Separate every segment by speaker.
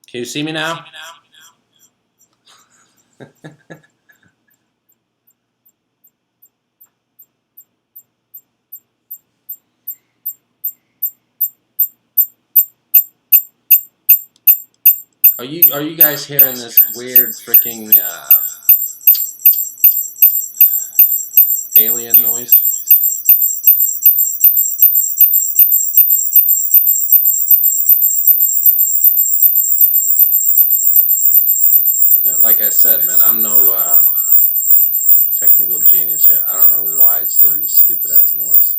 Speaker 1: Can you see me now? Are you guys hearing this weird freaking alien noise? Like I said, man, I'm no technical genius here. I don't know why it's doing this stupid ass noise.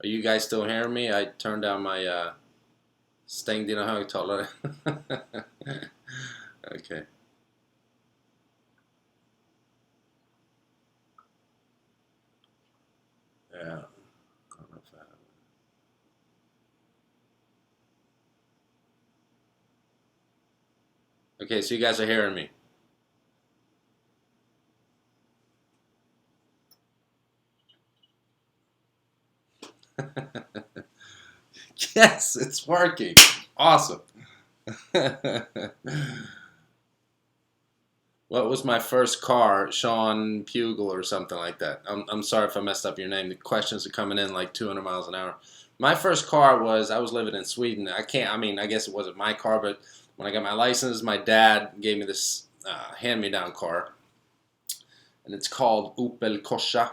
Speaker 1: Are you guys still hearing me? I turned down my stäng dina högtalare. Okay. Yeah. Okay, so you guys are hearing me. Yes, it's working. Awesome. What was my first car? Sean Pugel or something like that. I'm sorry if I messed up your name. The questions are coming in like 200 miles an hour. My first car was, I was living in Sweden. I guess it wasn't my car, but when I got my license, my dad gave me this hand-me-down car. And it's called Opel Corsa.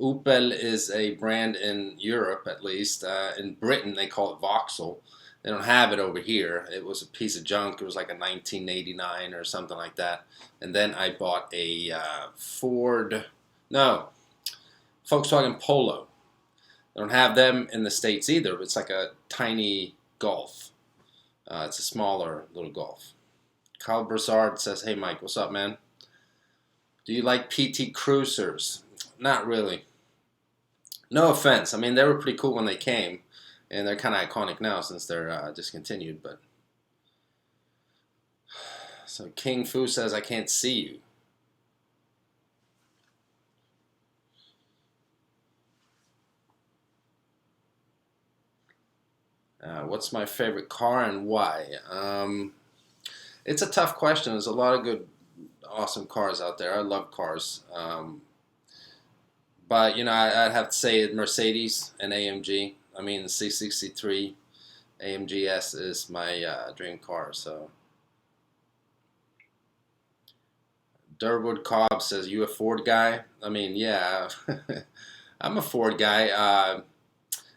Speaker 1: Opel is a brand in Europe, at least. In Britain, they call it Vauxhall. They don't have it over here. It was a piece of junk. It was like a 1989 or something like that. And then I bought a Volkswagen Polo. They don't have them in the States either. It's like a tiny Golf. It's a smaller little Golf. Kyle Broussard says, hey Mike, what's up, man? Do you like PT Cruisers? Not really. No offense. I mean, they were pretty cool when they came. And they're kind of iconic now since they're discontinued, but... So King Fu says, I can't see you. What's my favorite car and why? It's a tough question. There's a lot of good, awesome cars out there. I love cars. But, you know, I'd have to say Mercedes and AMG. I mean, the C63 AMG S is my dream car. So, Durwood Cobb says, you a Ford guy? I mean, yeah, I'm a Ford guy.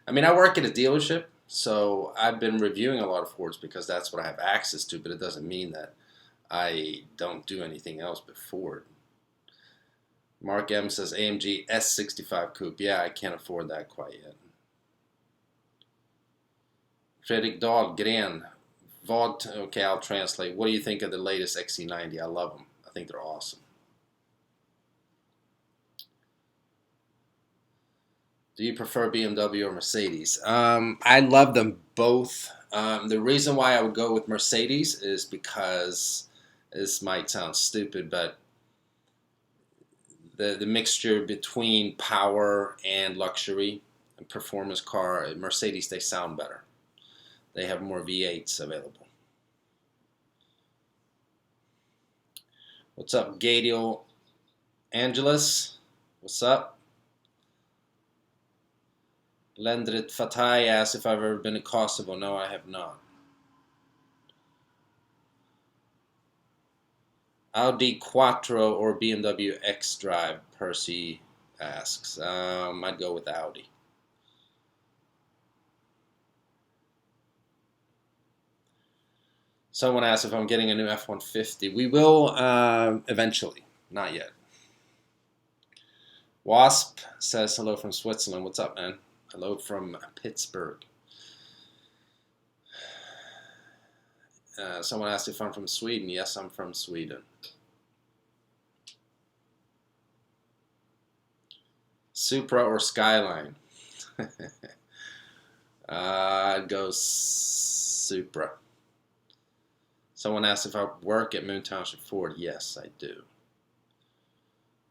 Speaker 1: I mean, I work at a dealership, so I've been reviewing a lot of Fords because that's what I have access to, but it doesn't mean that I don't do anything else but Ford. Mark M says, AMG S65 Coupe. Yeah, I can't afford that quite yet. Fredrik Dahlgren. Okay, I'll translate. What do you think of the latest XC90? I love them. I think they're awesome. Do you prefer BMW or Mercedes? I love them both. The reason why I would go with Mercedes is because This might sound stupid, but the mixture between power and luxury and performance car, Mercedes, they sound better. They have more V8s available. What's up, Gadiel Angeles? What's up? Lendrit Fatai asks if I've ever been to Kosovo. No, I have not. Audi Quattro or BMW X-Drive, Percy asks. I'd go with Audi. Someone asked if I'm getting a new F-150. We will eventually. Not yet. Wasp says hello from Switzerland. What's up, man? Hello from Pittsburgh. Someone asked if I'm from Sweden. Yes, I'm from Sweden. Supra or Skyline? I'd go Supra. Someone asked if I work at Moon Township Ford. Yes, I do.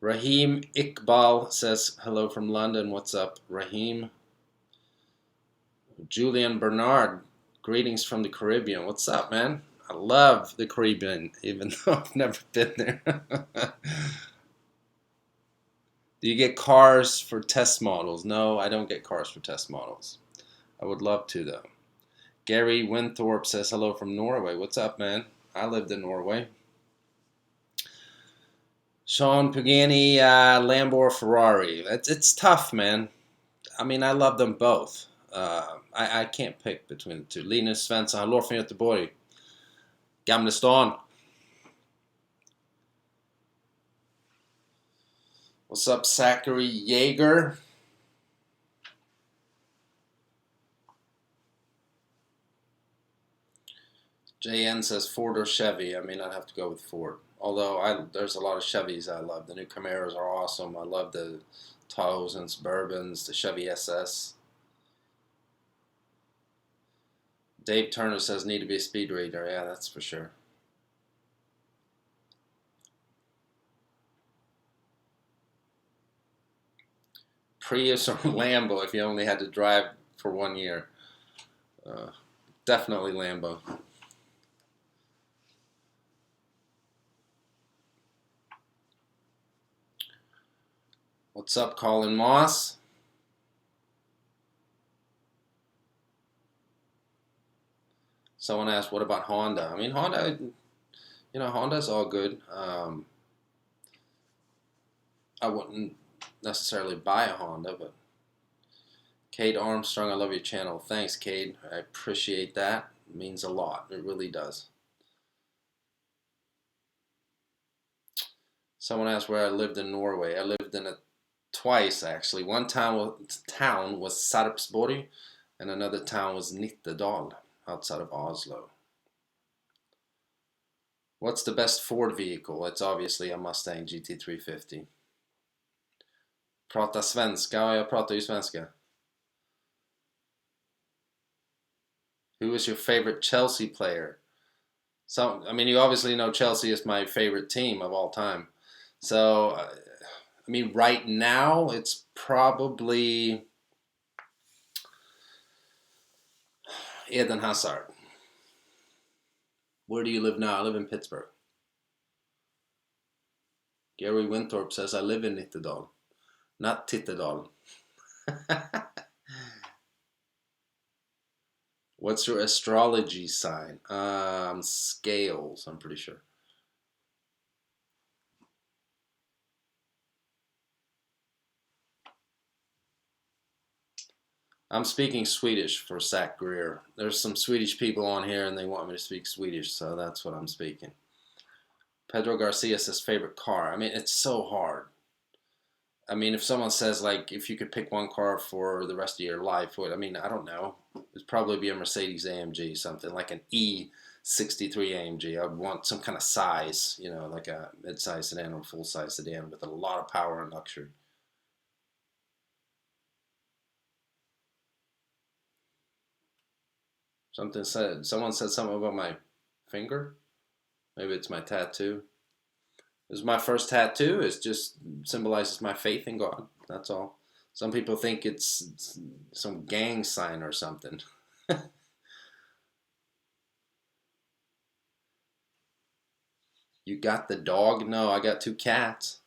Speaker 1: Raheem Iqbal says hello from London. What's up, Raheem? Julian Bernard, greetings from the Caribbean. What's up, man? I love the Caribbean, even though I've never been there. Do you get cars for test models? No, I don't get cars for test models. I would love to, though. Gary Winthorpe says hello from Norway. What's up, man? I lived in Norway. Sean Pagani, Lambo or Ferrari? It's tough, man. I mean, I love them both. I can't pick between the two. Linus Svensson, hallå från Göteborg. Gamle stan. What's up, Zachary Yeager? JN says Ford or Chevy. I mean, I'd have to go with Ford. Although there's a lot of Chevys I love. The new Camaros are awesome. I love the Tahoes and Suburbans, the Chevy SS. Dave Turner says need to be a speed reader. Yeah, that's for sure. Prius or Lambo if you only had to drive for 1 year. Definitely Lambo. What's up, Colin Moss? Someone asked, what about Honda? I mean, Honda, Honda's all good. I wouldn't necessarily buy a Honda, but Cade Armstrong, I love your channel. Thanks, Cade. I appreciate that. It means a lot. It really does. Someone asked where I lived in Norway. I lived in it twice, actually. One town was Sarpsborg, and another town was Nittedal, outside of Oslo. What's the best Ford vehicle? It's obviously a Mustang GT350. Prata svenska? Ja, jag pratar ju svenska. Who is your favorite Chelsea player? So, I mean, you obviously know Chelsea is my favorite team of all time. So, I mean, right now, it's probably Eden Hazard. Where do you live now? I live in Pittsburgh. Gary Winthorpe says, I live in Nittedal. Not Tittedal. What's your astrology sign? Scales, I'm pretty sure. I'm speaking Swedish for Zach Greer. There's some Swedish people on here and they want me to speak Swedish, so that's what I'm speaking. Pedro Garcia says favorite car. I mean, it's so hard. I mean, if someone says, like, if you could pick one car for the rest of your life, I mean, I don't know. It'd probably be a Mercedes AMG, something like an E63 AMG. I'd want some kind of size, like a mid-size sedan or full-size sedan with a lot of power and luxury. Someone said something about my finger.
Speaker 2: 「」「」「」「」「」「」「」「」「」「」「」「」「」「」「」「」「」「」「」「」「」「」「」「」「」「」「」「」「」「」「」「」「」「」「」「」Someone
Speaker 1: said something about my finger. Maybe it's my tattoo. This is my first tattoo. It just symbolizes my faith in God. That's all. Some people think it's some gang sign or something. You got the dog? No, I got 2 cats.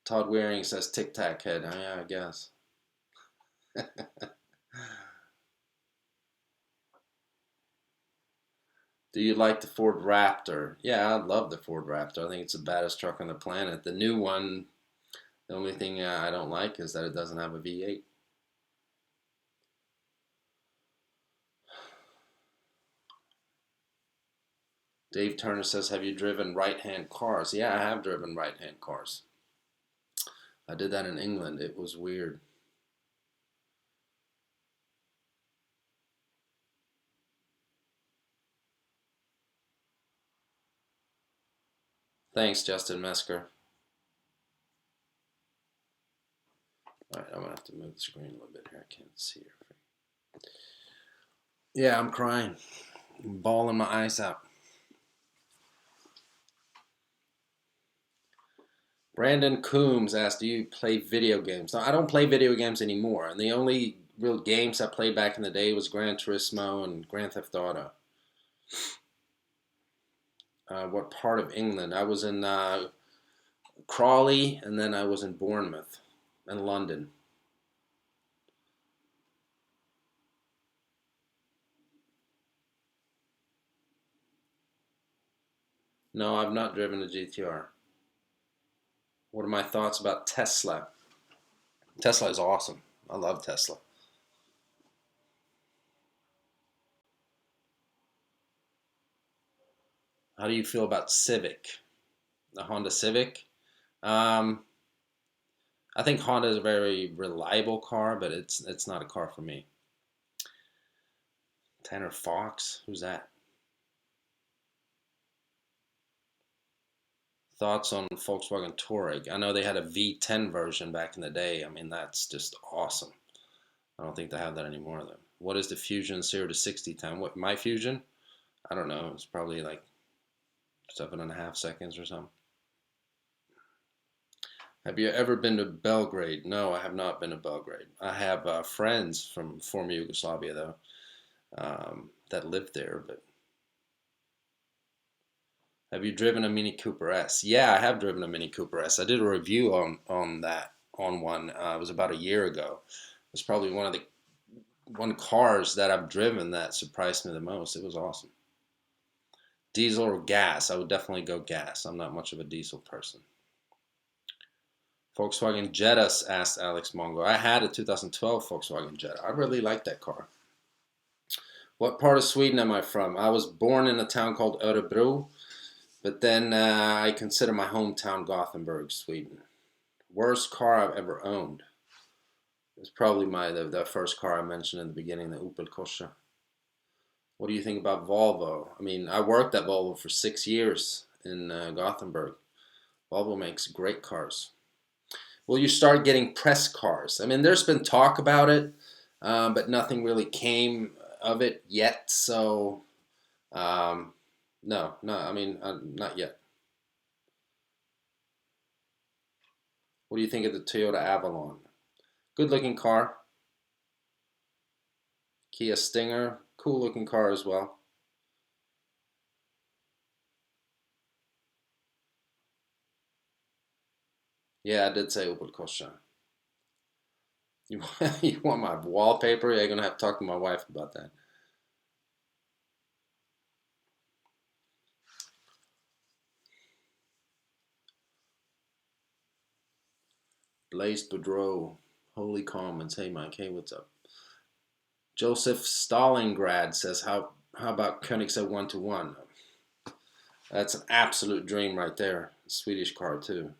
Speaker 1: Todd Wearing says Tic Tac head. Oh, yeah, I guess. Do you like the Ford Raptor? Yeah, I love the Ford Raptor. I think it's the baddest truck on the planet. The new one, the only thing I don't like is that it doesn't have a V8. Dave Turner says, have you driven right-hand cars? Yeah, I have driven right-hand cars. I did that in England. It was weird. Thanks, Justin Mesker. All right, I'm going to have to move the screen a little bit here. I can't see her. Yeah, I'm crying. I'm bawling my eyes out. Brandon Coombs asked, do you play video games? No, I don't play video games anymore. And the only real games I played back in the day was Gran Turismo and Grand Theft Auto. What part of England? I was in Crawley, and then I was in Bournemouth and London. No, I've not driven a GTR. What are my thoughts about Tesla? Tesla is awesome. I love Tesla. How do you feel about Civic? The Honda Civic? Um, I think Honda is a very reliable car, but it's not a car for me. Tanner Fox? Who's that? Thoughts on Volkswagen Touareg? I know they had a V10 version back in the day. I mean, that's just awesome. I don't think they have that anymore, though. What is the Fusion 0 to 60 time? What, my Fusion? I don't know. It's probably like 7.5 seconds or something. Have you ever been to Belgrade? No, I have not been to Belgrade. I have friends from former Yugoslavia, though, that lived there. But have you driven a Mini Cooper S? Yeah, I have driven a Mini Cooper S. I did a review on that on one. It was about a year ago. It's probably one cars that I've driven that surprised me the most. It was awesome. Diesel or gas? I would definitely go gas. I'm not much of a diesel person. Volkswagen Jetta, asked Alex Mongo. I had a 2012 Volkswagen Jetta. I really liked that car. What part of Sweden am I from? I was born in a town called Örebro, but then I consider my hometown Gothenburg, Sweden. Worst car I've ever owned. It's probably the first car I mentioned in the beginning, the Opel Corsa. What do you think about Volvo? I mean, I worked at Volvo for 6 years in Gothenburg. Volvo makes great cars. Will you start getting press cars? I mean, there's been talk about it, but nothing really came of it yet. So, no, I mean, not yet. What do you think of the Toyota Avalon? Good looking car. Kia Stinger, cool looking car as well. Yeah, I did say Opel Corsa. You, you want my wallpaper? Yeah, you're going to have to talk to my wife about that. Blaze Boudreau, Holy Commons. Hey, Mike. Hey, what's up? Joseph Stalingrad says, how about Koenigsegg 121? That's an absolute dream right there. Swedish car, too.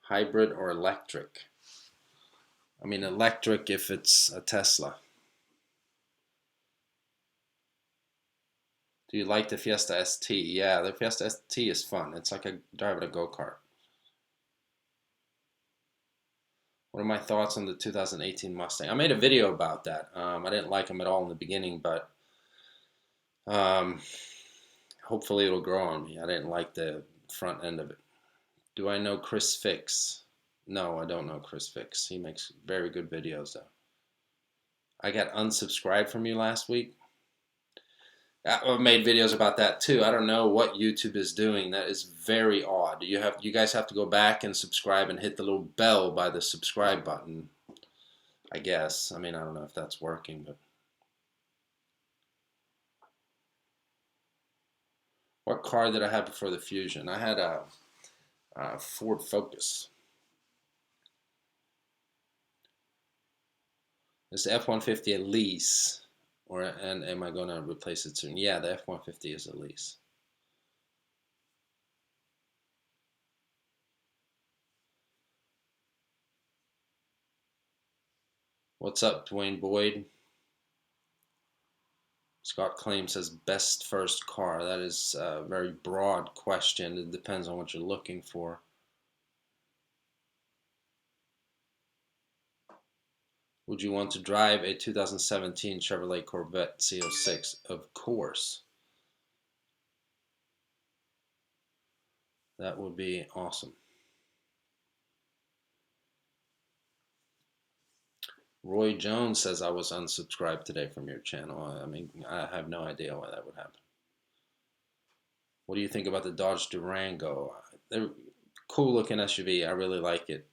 Speaker 1: Hybrid or electric? I mean, electric if it's a Tesla. Do you like the Fiesta ST? Yeah, the Fiesta ST is fun. It's like driving a go-kart. What are my thoughts on the 2018 Mustang? I made a video about that. I didn't like them at all in the beginning, but um, hopefully it'll grow on me. I didn't like the front end of it. Do I know Chris Fix? No, I don't know Chris Fix. He makes very good videos though. I got unsubscribed from you last week. I've made videos about that too. I don't know what YouTube is doing. That is very odd. You guys have to go back and subscribe and hit the little bell by the subscribe button. I guess. I mean, I don't know if that's working, but what car did I have before the Fusion? I had a Ford Focus. Is the F-150 a lease, and am I going to replace it soon? Yeah, the F-150 is a lease. What's up, Dwayne Boyd? Scott Claim says best first car. That is a very broad question. It depends on what you're looking for. Would you want to drive a 2017 Chevrolet Corvette C06? Of course. That would be awesome. Roy Jones says I was unsubscribed today from your channel. I mean, I have no idea why that would happen. What do you think about the Dodge Durango? They're cool looking SUV. I really like it.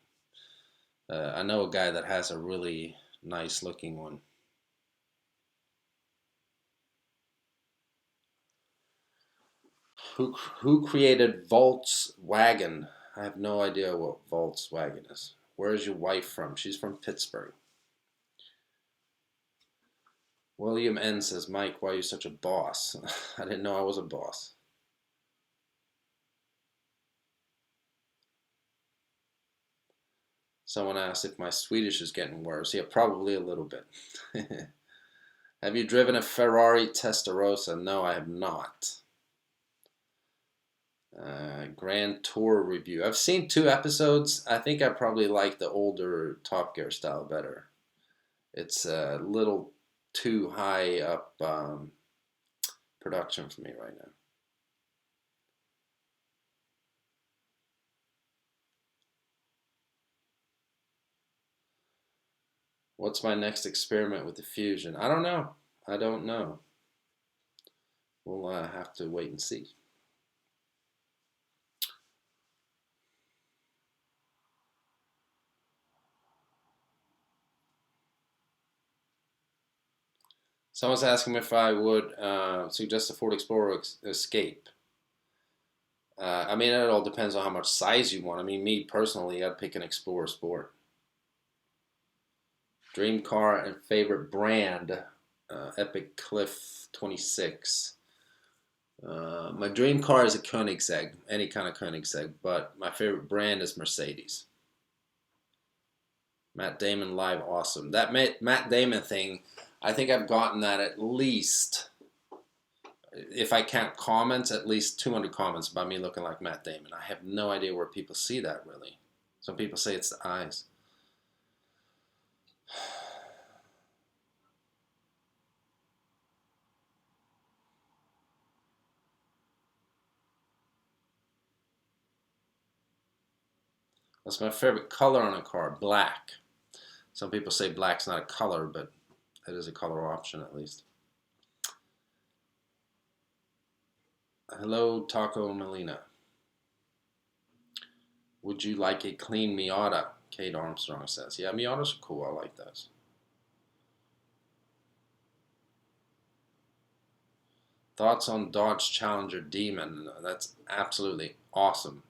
Speaker 1: I know a guy that has a really nice looking one. Who created Volkswagen? I have no idea what Volkswagen is. Where is your wife from? She's from Pittsburgh. William N says, Mike, why are you such a boss? I didn't know I was a boss. Someone asked if my Swedish is getting worse. Yeah, probably a little bit. Have you driven a Ferrari Testarossa? No, I have not. Grand Tour review. I've seen 2 episodes. I think I probably like the older Top Gear style better. It's a little too high up production for me right now. What's my next experiment with the Fusion? I don't know. I don't know. We'll have to wait and see. Someone's asking if I would suggest a Ford Explorer Escape. I mean, it all depends on how much size you want. I mean, me personally, I'd pick an Explorer Sport. Dream car and favorite brand, Epic Cliff 26. My dream car is a Koenigsegg, any kind of Koenigsegg, but my favorite brand is Mercedes. Matt Damon live, awesome. That Matt Damon thing, I think I've gotten that at least, if I count comments, at least 200 comments about me looking like Matt Damon. I have no idea where people see that, really. Some people say it's the eyes. What's my favorite color on a car? Black. Some people say black's not a color, but it is a color option at least. Hello, Taco Melina. Would you like a clean Miata? Kate Armstrong says. Yeah, Miatas are cool. I like those. Thoughts on Dodge Challenger Demon? That's absolutely awesome.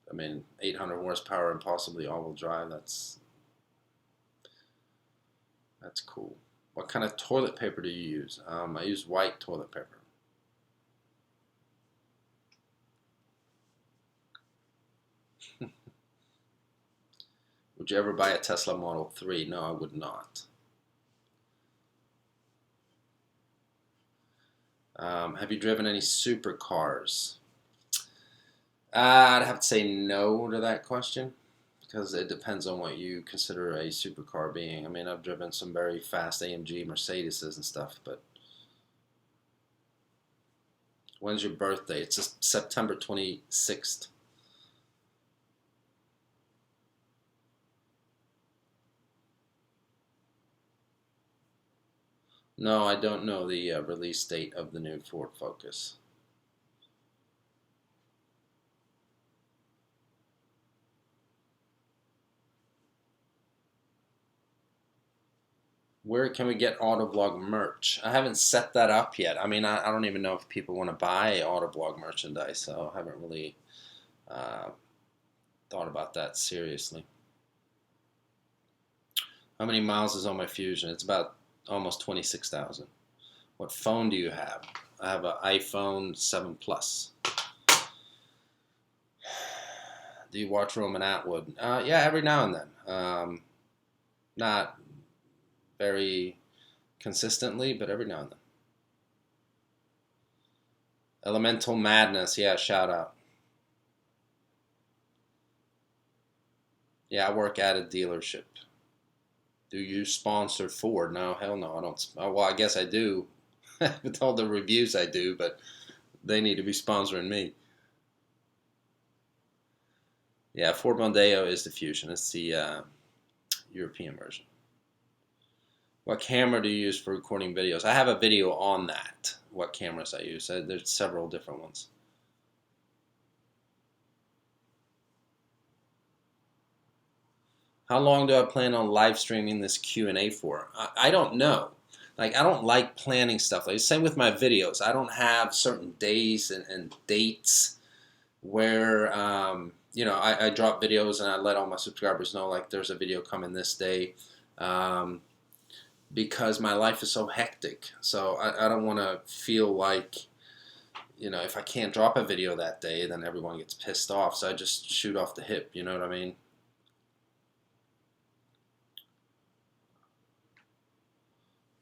Speaker 1: I mean, 800 horsepower and possibly all-wheel drive. That's cool. What kind of toilet paper do you use? I use white toilet paper. Would you ever buy a Tesla Model 3? No, I would not. Have you driven any supercars? I'd have to say no to that question. because it depends on what you consider a supercar being. I mean, I've driven some very fast AMG Mercedeses and stuff, but when's your birthday? It's September 26th. No, I don't know the release date of the new Ford Focus. Where can we get AutoVlog merch? I haven't set that up yet. I mean, I don't even know if people want to buy AutoVlog merchandise, so I haven't really uh, thought about that seriously. How many miles is on my Fusion? It's about almost 26,000. What phone do you have? I have an iPhone 7 Plus. Do you watch Roman Atwood? Yeah, every now and then. Not very consistently, but every now and then. Elemental Madness, yeah, shout out. Yeah, I work at a dealership. Do you sponsor Ford? No, hell no, I don't. Oh, well, I guess I do. With all the reviews I do, but they need to be sponsoring me. Yeah, Ford Mondeo is the Fusion. It's the European version. What camera do you use for recording videos? I have a video on that, what cameras I use. There's several different ones. How long do I plan on live streaming this Q&A for? I don't know. Like, I don't like planning stuff. Like, same with my videos. I don't have certain days and dates where, I drop videos and I let all my subscribers know, like, there's a video coming this day. Because my life is so hectic. So I don't want to feel like, if I can't drop a video that day, then everyone gets pissed off. So I just shoot off the hip, you know what I mean?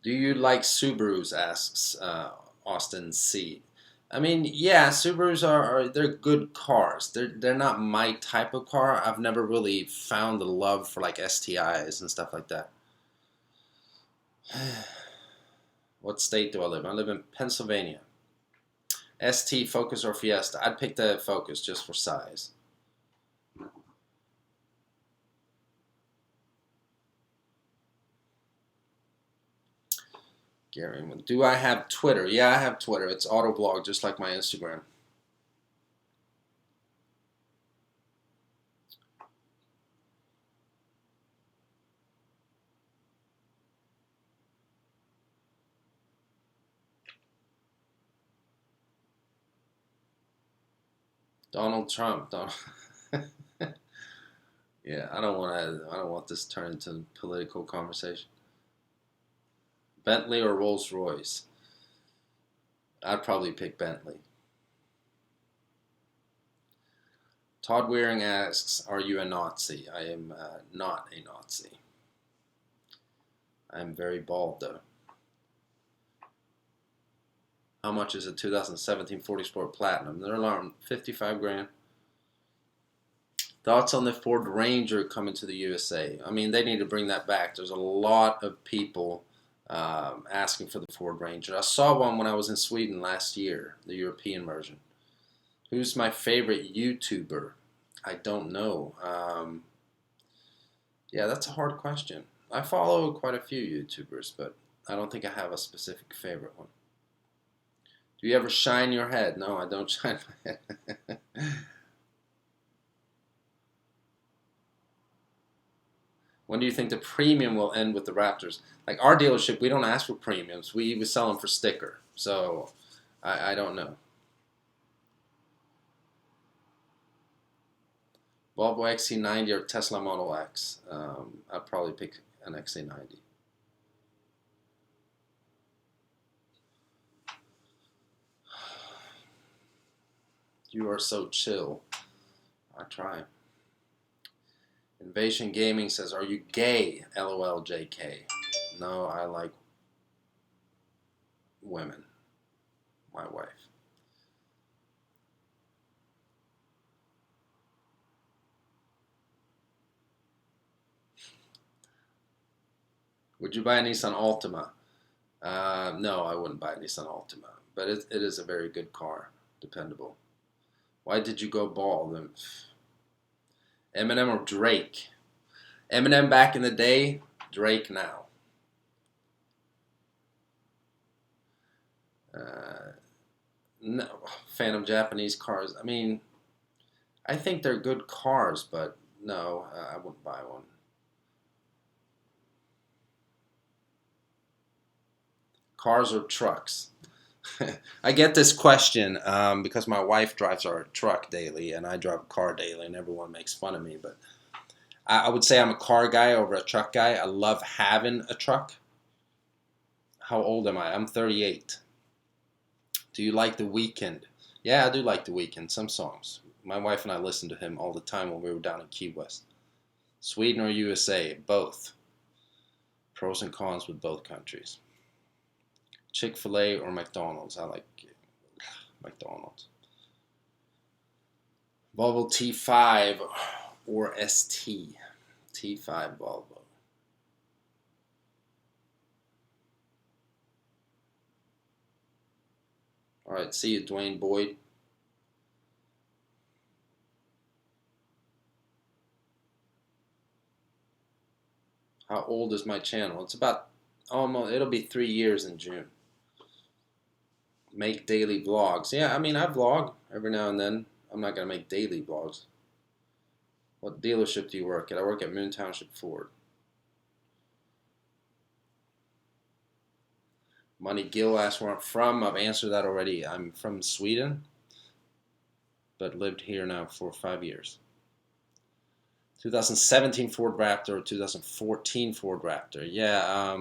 Speaker 1: Do you like Subarus, asks Austin C. I mean, yeah, Subarus they're good cars. They're not my type of car. I've never really found the love for like STIs and stuff like that. What state do I live in? I live in Pennsylvania. ST, Focus, or Fiesta? I'd pick the Focus just for size. Gary, do I have Twitter? Yeah, I have Twitter. It's AutoVlog, just like my Instagram. Donald Trump. Yeah, I don't want this to turn into a political conversation. Bentley or Rolls Royce? I'd probably pick Bentley. Todd Wearing asks, are you a Nazi? I am not a Nazi. I am very bald, though. How much is a 2017 40 Sport Platinum? They're around 55 grand. Thoughts on the Ford Ranger coming to the USA? I mean, they need to bring that back. There's a lot of people asking for the Ford Ranger. I saw one when I was in Sweden last year, the European version. Who's my favorite YouTuber? I don't know. Yeah, that's a hard question. I follow quite a few YouTubers, but I don't think I have a specific favorite one. Do you ever shine your head? No, I don't shine my head. When do you think the premium will end with the Raptors? Like our dealership, we don't ask for premiums. We sell them for sticker. So I don't know. Volvo XC90 or Tesla Model X? I'd probably pick an XC90. You are so chill. I try. Invasion Gaming says, are you gay? LOL JK. No, I like women. My wife. Would you buy a Nissan Altima? No, I wouldn't buy a Nissan Altima, but it is a very good car, dependable. Why did you go bald? Eminem or Drake? Eminem back in the day, Drake now. Uh, no, fan of Japanese cars. I mean, I think they're good cars, but no, I wouldn't buy one. Cars or trucks? I get this question because my wife drives our truck daily and I drive a car daily, and everyone makes fun of me. But I would say I'm a car guy over a truck guy. I love having a truck. How old am I? I'm 38. Do you like The Weeknd? Yeah, I do like The Weeknd. Some songs. My wife and I listened to him all the time when we were down in Key West. Sweden or USA? Both. Pros and cons with both countries. Chick-fil-A or McDonald's? I like McDonald's. Volvo T5 or ST? T5 Volvo. All right, see you, Dwayne Boyd. How old is my channel? It's about almost, it'll be 3 years in June. Make daily vlogs. Yeah, I mean, I vlog every now and then. I'm not going to make daily vlogs. What dealership do you work at? I work at Moon Township Ford. Money Gill asked where I'm from. I've answered that already. I'm from Sweden, but lived here now for 5 years. 2017 Ford Raptor or 2014 Ford Raptor? Yeah,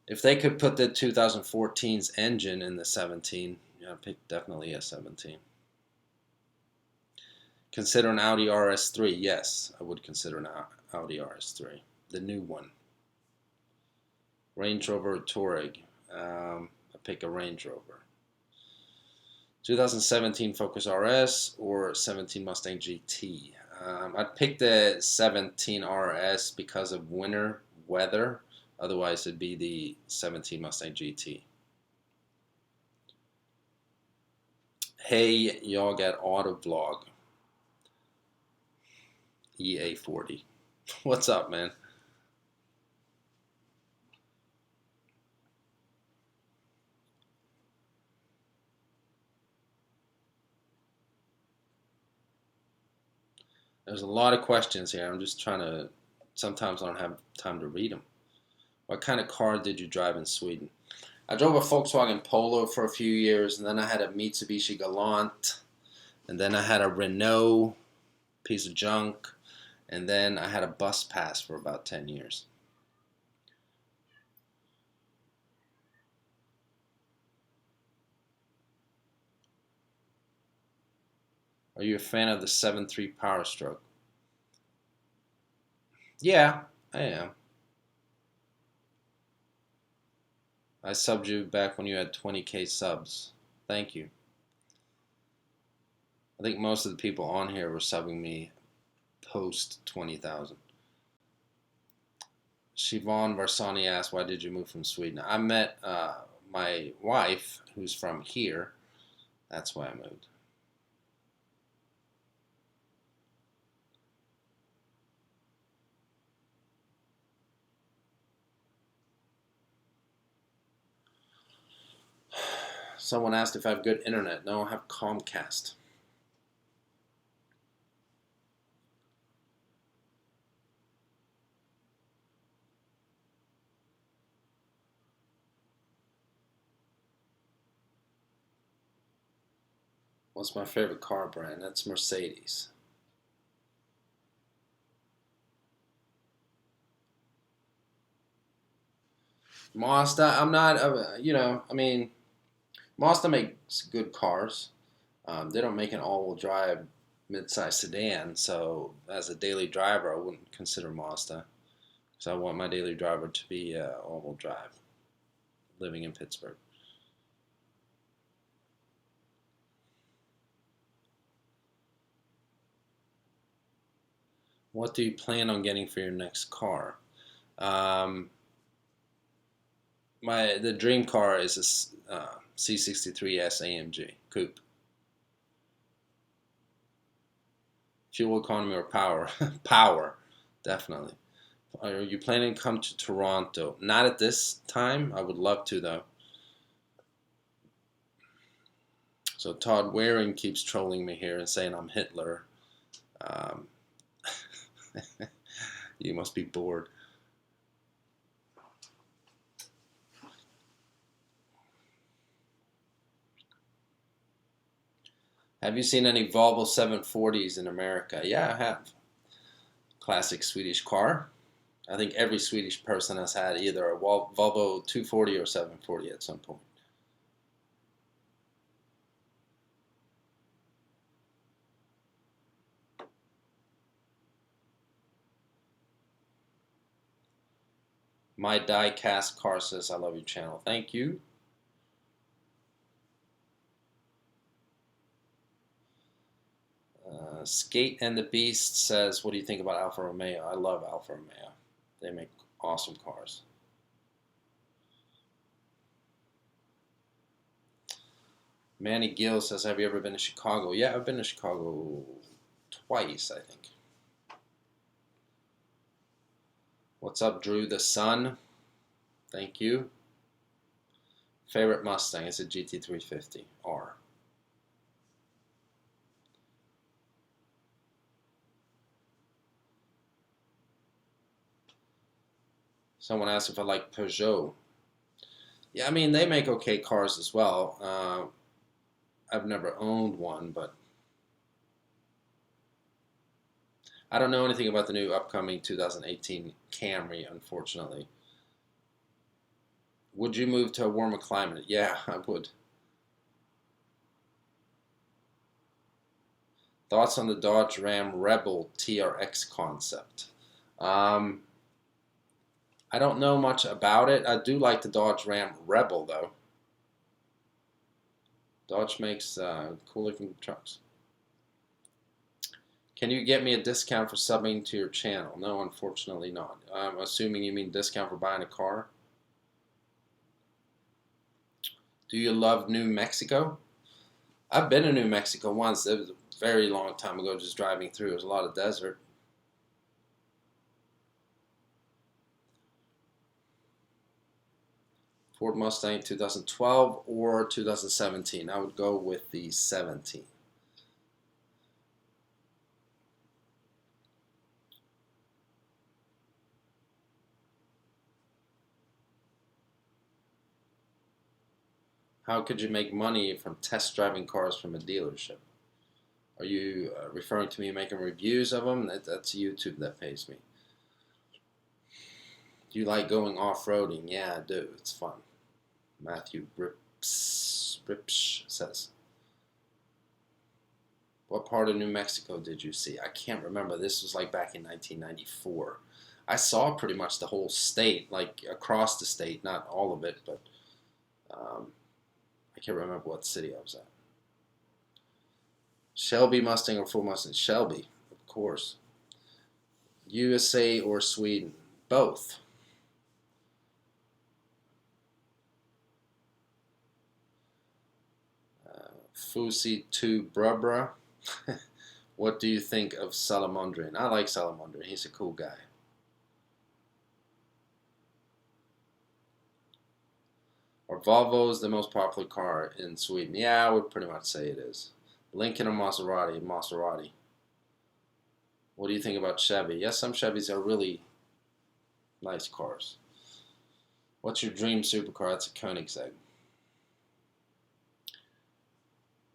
Speaker 1: if they could put the 2014's engine in the 17, yeah, I'd pick definitely a 17. Consider an Audi RS3. Yes, I would consider an Audi RS3, the new one. Range Rover or Touareg? I pick a Range Rover. 2017 Focus RS or 17 Mustang GT? I'd pick the 17 RS because of winter weather. Otherwise, it'd be the 17 Mustang GT. Hey, y'all got AutoVlog. EA40. What's up, man? There's a lot of questions here. I'm just trying to, sometimes I don't have time to read them. What kind of car did you drive in Sweden? I drove a Volkswagen Polo for a few years, and then I had a Mitsubishi Galant, and then I had a Renault piece of junk, and then I had a bus pass for about 10 years. Are you a fan of the 7.3 Power Stroke? Yeah, I am. I subbed you back when you had 20K subs. Thank you. I think most of the people on here were subbing me post 20,000. Siobhan Varsani asked, why did you move from Sweden? I met my wife, who's from here. That's why I moved. Someone asked if I have good internet. No, I have Comcast. What's my favorite car brand? That's Mercedes. Mazda, I'm not, I mean, Mazda makes good cars. They don't make an all-wheel drive mid-size sedan, so as a daily driver, I wouldn't consider Mazda. So I want my daily driver to be all-wheel drive, living in Pittsburgh. What do you plan on getting for your next car? Um, the dream car is a C63S AMG coupe. Fuel economy or power? Power, definitely. Are you planning to come to Toronto? Not at this time. I would love to though. So Todd Waring keeps trolling me here and saying I'm Hitler. Um, you must be bored. Have you seen any Volvo 740s in America? Yeah, I have. Classic Swedish car. I think every Swedish person has had either a Volvo 240 or 740 at some point. My die-cast car says, I love your channel. Thank you. Skate and the Beast says, what do you think about Alfa Romeo? I love Alfa Romeo. They make awesome cars. Manny Gill says, have you ever been to Chicago? Yeah, I've been to Chicago twice, I think. What's up, Drew the Sun? Thank you. Favorite Mustang is a GT350R. Someone asked if I like Peugeot. Yeah, I mean, they make okay cars as well. I've never owned one, but I don't know anything about the new upcoming 2018 Camry, unfortunately. Would you move to a warmer climate? Yeah, I would. Thoughts on the Dodge Ram Rebel TRX concept? I don't know much about it. I do like the Dodge Ram Rebel, though. Dodge makes cool looking trucks. Can you get me a discount for subbing to your channel? No, unfortunately not. I'm assuming you mean discount for buying a car. Do you love New Mexico? I've been to New Mexico once. It was a very long time ago, just driving through. It was a lot of desert. Ford Mustang 2012 or 2017? I would go with the 17. How could you make money from test driving cars from a dealership? Are you referring to me making reviews of them? That's YouTube that pays me. Do you like going off-roading? Yeah, I do. It's fun. Matthew Ripsch says. What part of New Mexico did you see? I can't remember. This was like back in 1994. I saw pretty much the whole state, like across the state, not all of it, but I can't remember what city I was at. Shelby Mustang or full Mustang? Shelby, of course. USA or Sweden? Both. Fusi 2 Brubra. What do you think of Salamandrian? I like Salamandrian. He's a cool guy. Are Volvos the most popular car in Sweden? Yeah, I would pretty much say it is. Lincoln or Maserati? Maserati. What do you think about Chevy? Yes, some Chevys are really nice cars. What's your dream supercar? That's a Koenigsegg.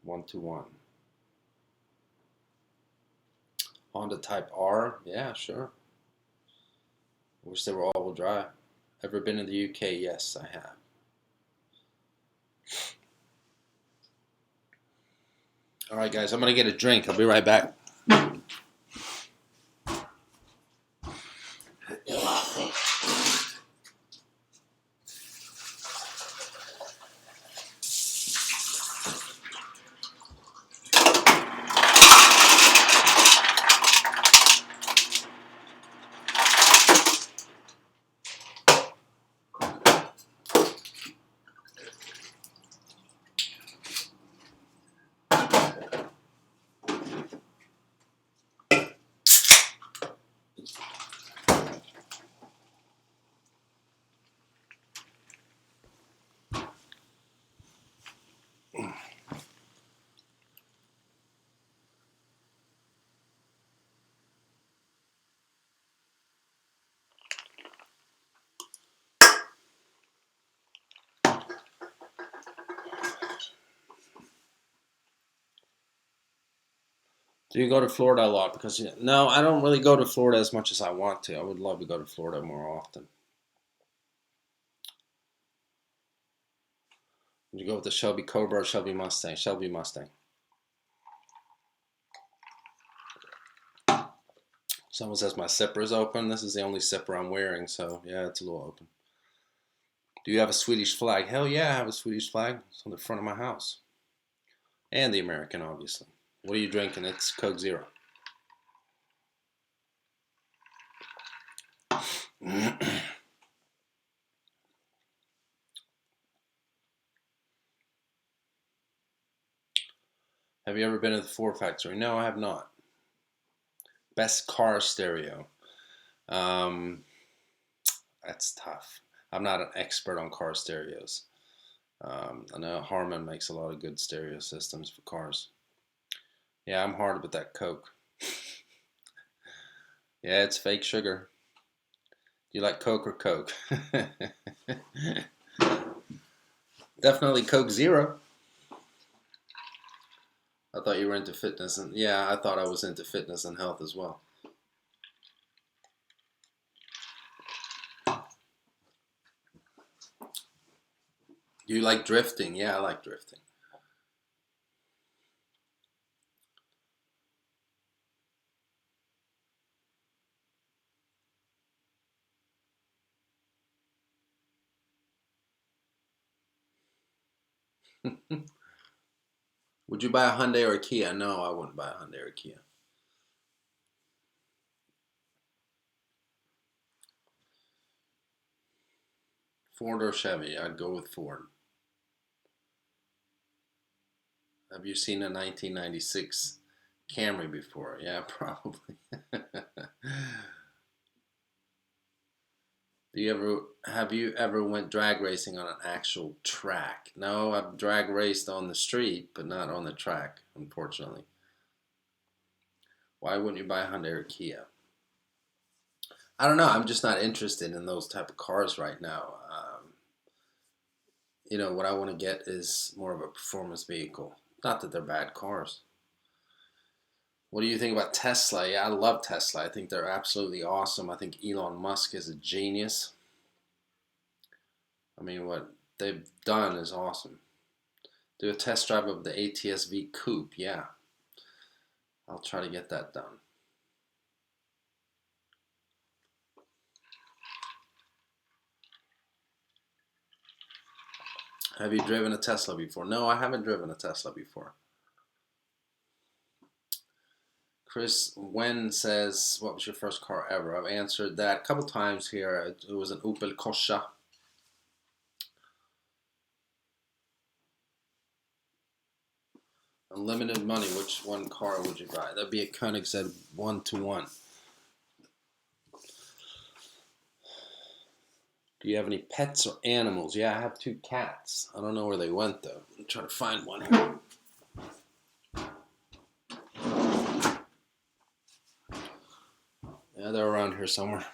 Speaker 1: 121. Honda Type R? Yeah, sure. Wish they were all-wheel drive. Ever been in the UK? Yes, I have. Alright guys, I'm going to get a drink. I'll be right back. Do you go to Florida a lot? Because no, I don't really go to Florida as much as I want to. I would love to go to Florida more often. Would you go with the Shelby Cobra or Shelby Mustang? Shelby Mustang. Someone says my zipper is open. This is the only zipper I'm wearing, so yeah, it's a little open. Do you have a Swedish flag? Hell yeah, I have a Swedish flag. It's on the front of my house. And the American, obviously. What are you drinking? It's Coke Zero. Have you ever been to the Ford factory? No, I have not. Best car stereo. Um, that's tough. I'm not an expert on car stereos. I know Harman makes a lot of good stereo systems for cars. Yeah, I'm hard with that Coke. Yeah, it's fake sugar. Do you like Coke or Coke? Definitely Coke Zero. I thought you were into fitness, and yeah, I thought I was into fitness and health as well. Do you like drifting? Yeah, I like drifting. Would you buy a Hyundai or a Kia? No, I wouldn't buy a Hyundai or a Kia. Ford or Chevy? I'd go with Ford. Have you seen a 1996 Camry before? Yeah, probably. Have you ever went drag racing on an actual track? No, I've drag raced on the street, but not on the track, unfortunately. Why wouldn't you buy a Hyundai or Kia? I don't know. I'm just not interested in those type of cars right now. What I want to get is more of a performance vehicle. Not that they're bad cars. What do you think about Tesla? Yeah, I love Tesla. I think they're absolutely awesome. I think Elon Musk is a genius. I mean, what they've done is awesome. Do a test drive of the ATS-V Coupe. Yeah, I'll try to get that done. Have you driven a Tesla before? No, I haven't driven a Tesla before. Chris Wen says, what was your first car ever? I've answered that a couple times here. It was an Opel Corsa. Unlimited money, which one car would you buy? That'd be a Koenigsegg 121. Do you have any pets or animals? Yeah, I have 2 cats. I don't know where they went though. I'm trying to find one here. Yeah, they're around here somewhere.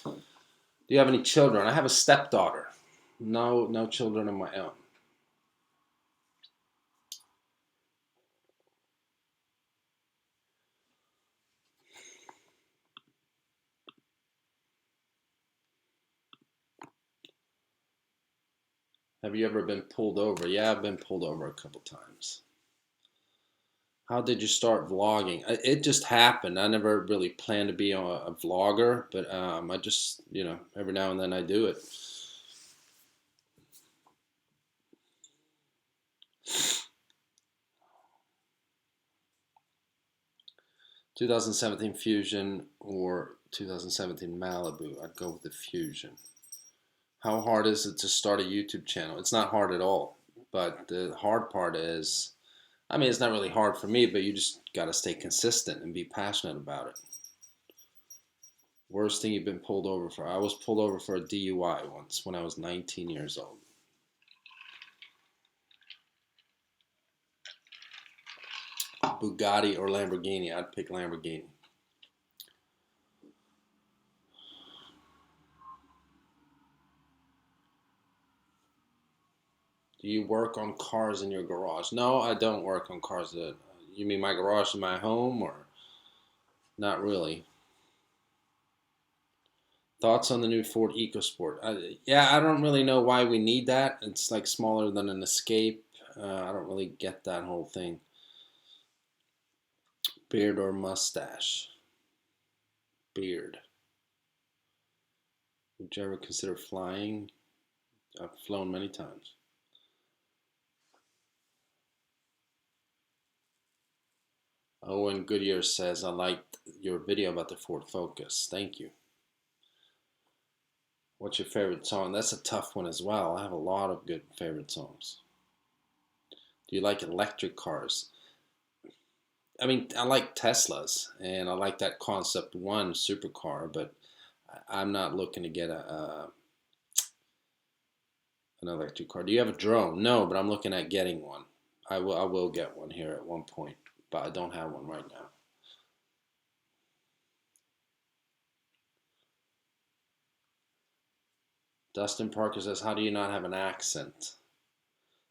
Speaker 1: Do you have any children? I have a stepdaughter. No children of my own. Have you ever been pulled over? Yeah, I've been pulled over a couple times. How did you start vlogging? It just happened. I never really planned to be a vlogger, but I just, every now and then I do it. 2017 Fusion or 2017 Malibu? I'd go with the Fusion. How hard is it to start a YouTube channel? It's not hard at all, but the hard part is, it's not really hard for me, but you just got to stay consistent and be passionate about it. Worst thing you've been pulled over for? I was pulled over for a DUI once when I was 19 years old. Bugatti or Lamborghini? I'd pick Lamborghini. Do you work on cars in your garage? No, I don't work on cars. You mean my garage in my home, or not really? Thoughts on the new Ford EcoSport? Yeah, I don't really know why we need that. It's like smaller than an Escape. I don't really get that whole thing. Beard or mustache? Beard. Would you ever consider flying? I've flown many times. Owen Goodyear says, I liked your video about the Ford Focus. Thank you. What's your favorite song? That's a tough one as well. I have a lot of good favorite songs. Do you like electric cars? I mean, I like Teslas, and I like that Concept One supercar, but I'm not looking to get an electric car. Do you have a drone? No, but I'm looking at getting one. I will get one here at one point, but I don't have one right now. Dustin Parker says, how do you not have an accent?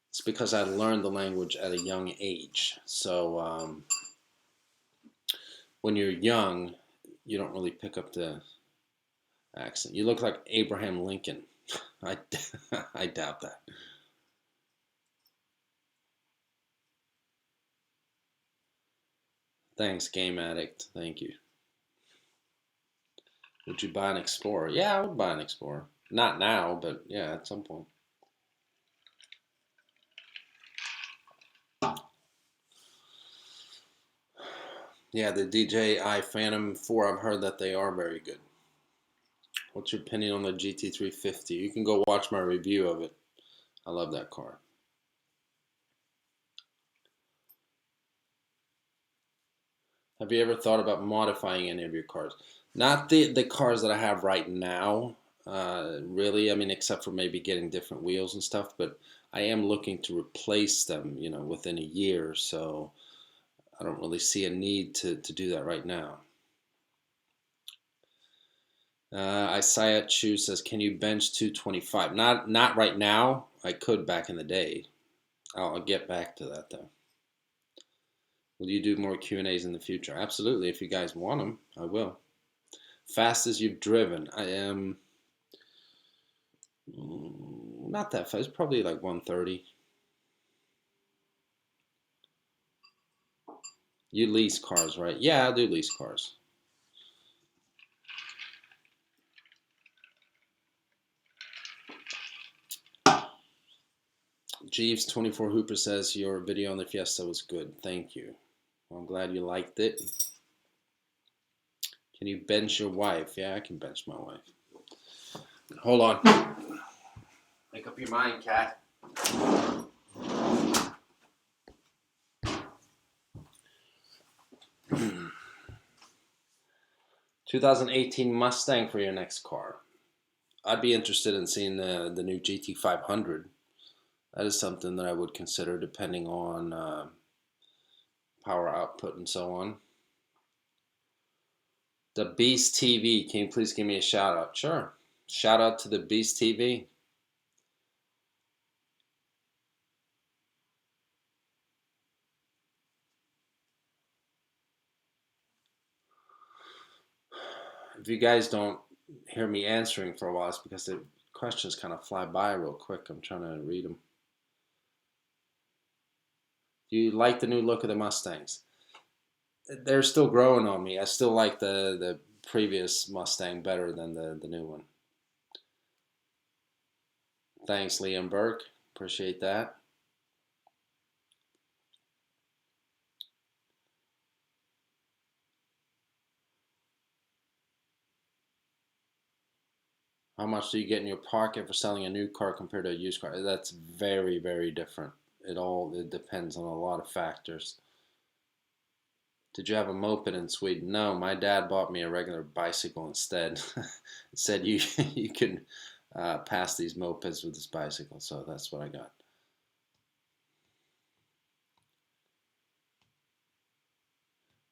Speaker 1: It's because I learned the language at a young age. So when you're young, you don't really pick up the accent. You look like Abraham Lincoln. I, I doubt that. Thanks, Game Addict. Thank you. Would you buy an Explorer? Yeah, I would buy an Explorer. Not now, but yeah, at some point. Yeah, the DJI Phantom 4, I've heard that they are very good. What's your opinion on the GT350? You can go watch my review of it. I love that car. Have you ever thought about modifying any of your cars? Not the cars that I have right now, really. I mean, except for maybe getting different wheels and stuff. But I am looking to replace them, within a year. So I don't really see a need to do that right now. Isaiah Chu says, "Can you bench 225?" Not right now. I could back in the day. I'll get back to that though. Will you do more Q&As in the future? Absolutely. If you guys want them, I will. Fastest you've driven? I am not that fast. Probably like 130. You lease cars, right? Yeah, I do lease cars. Jeeves24 Hooper says your video on the Fiesta was good. Thank you. Well, I'm glad you liked it. Can you bench your wife? Yeah, I can bench my wife. Hold on. Make up your mind, cat. 2018 Mustang for your next car. I'd be interested in seeing the new GT500. That is something that I would consider depending on power output and so on. The Beast TV. Can you please give me a shout out? Sure. Shout out to the Beast TV. If you guys don't hear me answering for a while, it's because the questions kind of fly by real quick. I'm trying to read them. Do you like the new look of the Mustangs? They're still growing on me. I still like the previous Mustang better than the new one. Thanks, Liam Burke. Appreciate that. How much do you get in your pocket for selling a new car compared to a used car? That's very, very different. It depends on a lot of factors. Did you have a moped in Sweden? No, my dad bought me a regular bicycle instead. Said you can pass these mopeds with this bicycle, so that's what I got.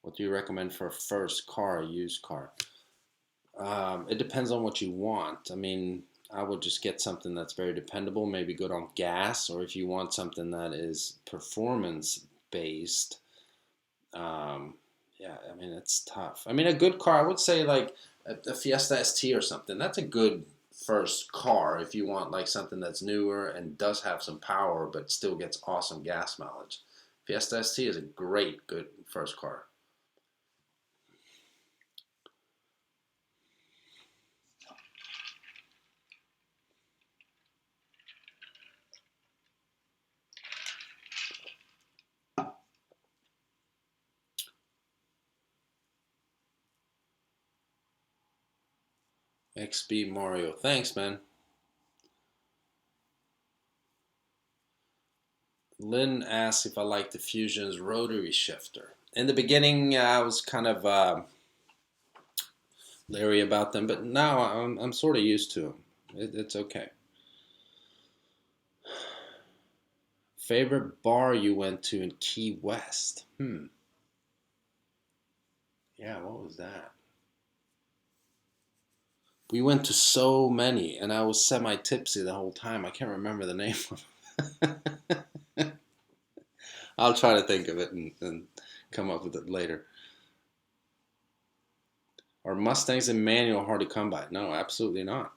Speaker 1: What do you recommend for a first car, a used car? It depends on what you want. I mean, I would just get something that's very dependable, maybe good on gas, or if you want something that is performance based, Um, yeah, I mean it's tough. I mean a good car, I would say like a Fiesta ST or something. That's a good first car if you want like something that's newer and does have some power but still gets awesome gas mileage. Fiesta ST is a great good first car. XB Mario, thanks man. Lynn asks if I like the Fusion's rotary shifter. In the beginning, I was kind of leery about them, but now I'm sort of used to them. It's okay. Favorite bar you went to in Key West? Yeah, what was that? We went to so many, and I was semi-tipsy the whole time. I can't remember the name of it. I'll try to think of it and come up with it later. Are Mustangs and manual hard to come by? No, absolutely not.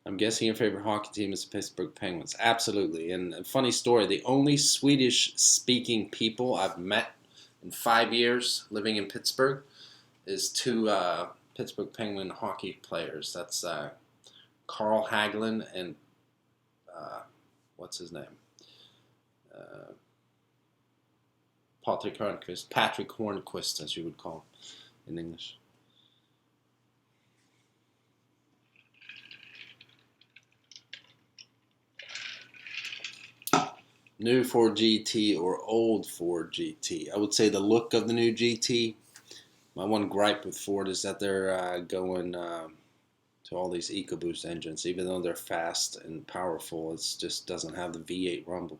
Speaker 1: I'm guessing your favorite hockey team is the Pittsburgh Penguins. Absolutely. And a funny story, the only Swedish speaking people I've met in 5 years living in Pittsburgh is two Pittsburgh Penguin hockey players. That's Carl Hagelin and uh, what's his name? Uh, Patrick Hornquist, as you would call him in English. New Ford GT or old Ford GT? I would say the look of the new GT. My one gripe with Ford is that they're going to all these EcoBoost engines. Even though they're fast and powerful, it just doesn't have the V8 rumble.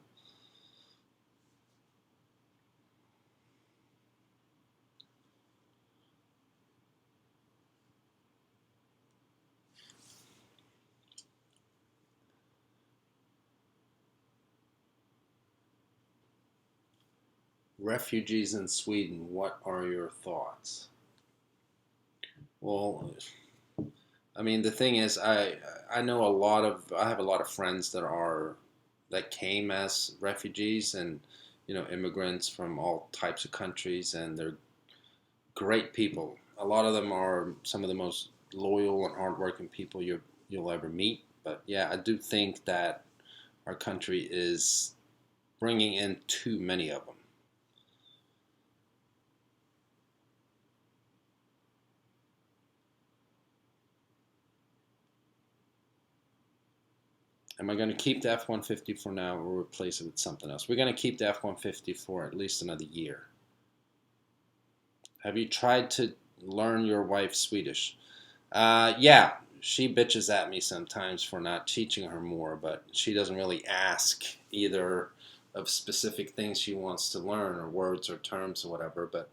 Speaker 1: Refugees in Sweden, what are your thoughts? Well, I mean, the thing is, I know I have a lot of friends that came as refugees and immigrants from all types of countries, and they're great people. A lot of them are some of the most loyal and hardworking people you'll ever meet. But yeah, I do think that our country is bringing in too many of them. Am I going to keep the F-150 for now or replace it with something else? We're going to keep the F-150 for at least another year. Have you tried to learn your wife Swedish? Yeah, she bitches at me sometimes for not teaching her more, but she doesn't really ask either of specific things she wants to learn or words or terms or whatever. But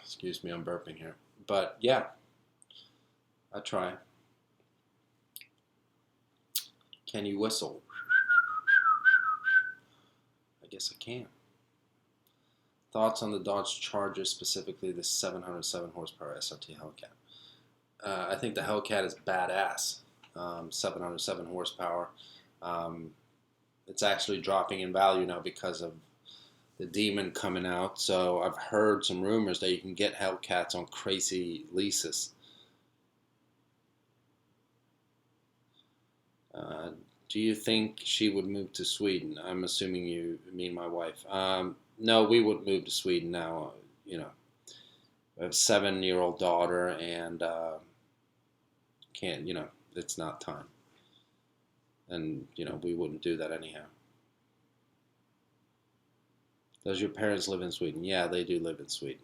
Speaker 1: excuse me, I'm burping here. But yeah, I try. Can you whistle? I guess I can. Thoughts on the Dodge Charger, specifically the 707 horsepower SRT Hellcat? I think the Hellcat is badass. 707 horsepower. Um, it's actually dropping in value now because of the Demon coming out. So I've heard some rumors that you can get Hellcats on crazy leases. Uh, do you think she would move to Sweden? I'm assuming you mean my wife. No, we wouldn't move to Sweden now. I have a 7-year-old daughter, and can't. It's not time, and we wouldn't do that anyhow. Does your parents live in Sweden? Yeah, they do live in Sweden.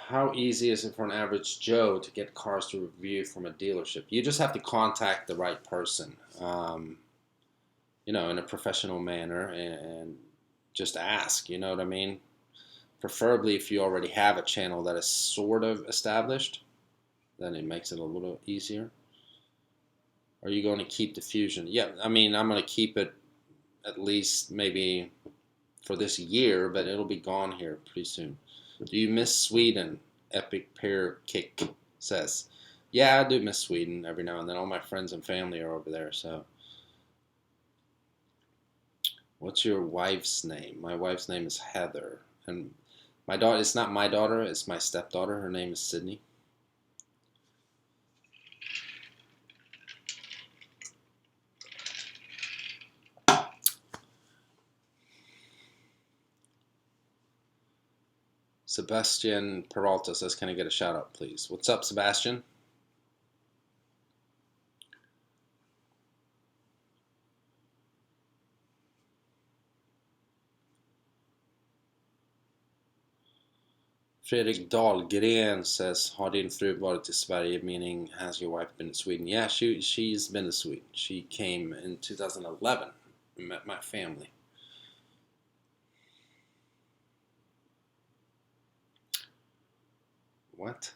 Speaker 1: How easy is it for an average Joe to get cars to review from a dealership? You just have to contact the right person, in a professional manner and just ask. You know what I mean? Preferably if you already have a channel that is sort of established, then it makes it a little easier. Are you going to keep the Fusion? Yeah, I mean, I'm going to keep it at least maybe for this year, but it'll be gone here pretty soon. Do you miss Sweden? Epic Pear Kick says. Yeah, I do miss Sweden every now and then. All my friends and family are over there, so. What's your wife's name? My wife's name is Heather. And my daughter, it's not my daughter, it's my stepdaughter. Her name is Sydney. Sebastian Peralta says, can I get a shout out, please? What's up, Sebastian? Fredrik Dahlgren says, har din fru varit i Sverige? Meaning, has your wife been to Sweden? Yeah, she's been to Sweden. She came in 2011 and met my family. What?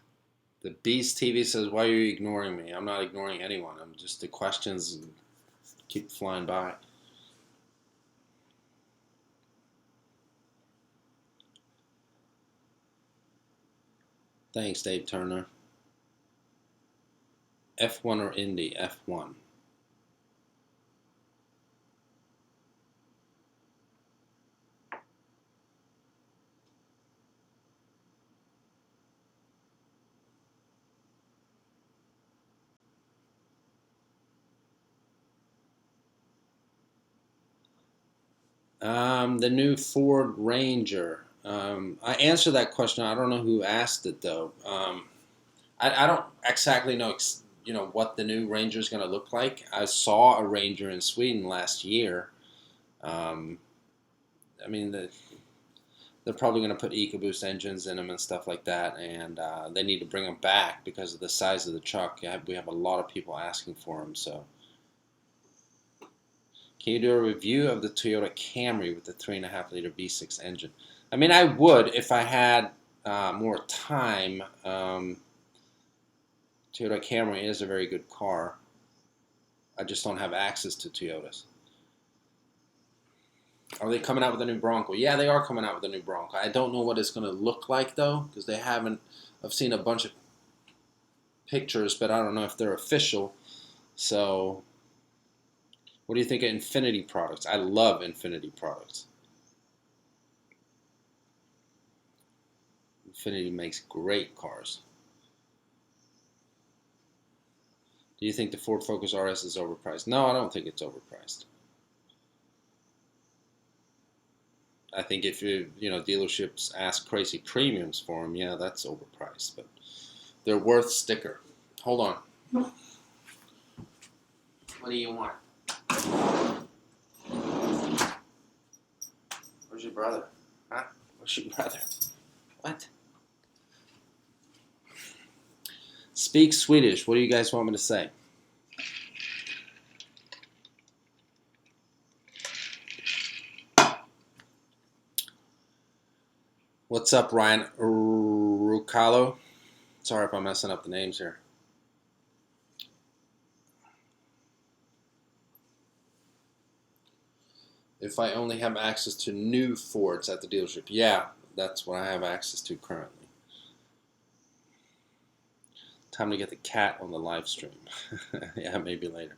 Speaker 1: The Beast TV says, why are you ignoring me? I'm not ignoring anyone. I'm just, the questions keep flying by. Thanks, Dave Turner. F1 or Indy? F1. The new Ford Ranger. I answered that question. I don't know who asked it though. I don't exactly know, what the new Ranger is going to look like. I saw a Ranger in Sweden last year. I mean, they're probably going to put EcoBoost engines in them and stuff like that, and they need to bring them back because of the size of the truck. We have a lot of people asking for them, so. Can you do a review of the Toyota Camry with the 3.5-liter V6 engine? I mean, I would if I had more time. Toyota Camry is a very good car. I just don't have access to Toyotas. Are they coming out with a new Bronco? Yeah, they are coming out with a new Bronco. I don't know what it's going to look like, though, because they haven't. I've seen a bunch of pictures, but I don't know if they're official. So, what do you think of Infiniti products? I love Infiniti products. Infiniti makes great cars. Do you think the Ford Focus RS is overpriced? No, I don't think it's overpriced. I think if dealerships ask crazy premiums for them, yeah, that's overpriced. But they're worth sticker. Hold on. What do you want? Where's your brother? Huh? Where's your brother? What? Speak Swedish. What do you guys want me to say? What's up, Ryan Rucalo? Sorry if I'm messing up the names here. If I only have access to new Fords at the dealership. Yeah, that's what I have access to currently. Time to get the cat on the live stream. Yeah, maybe later.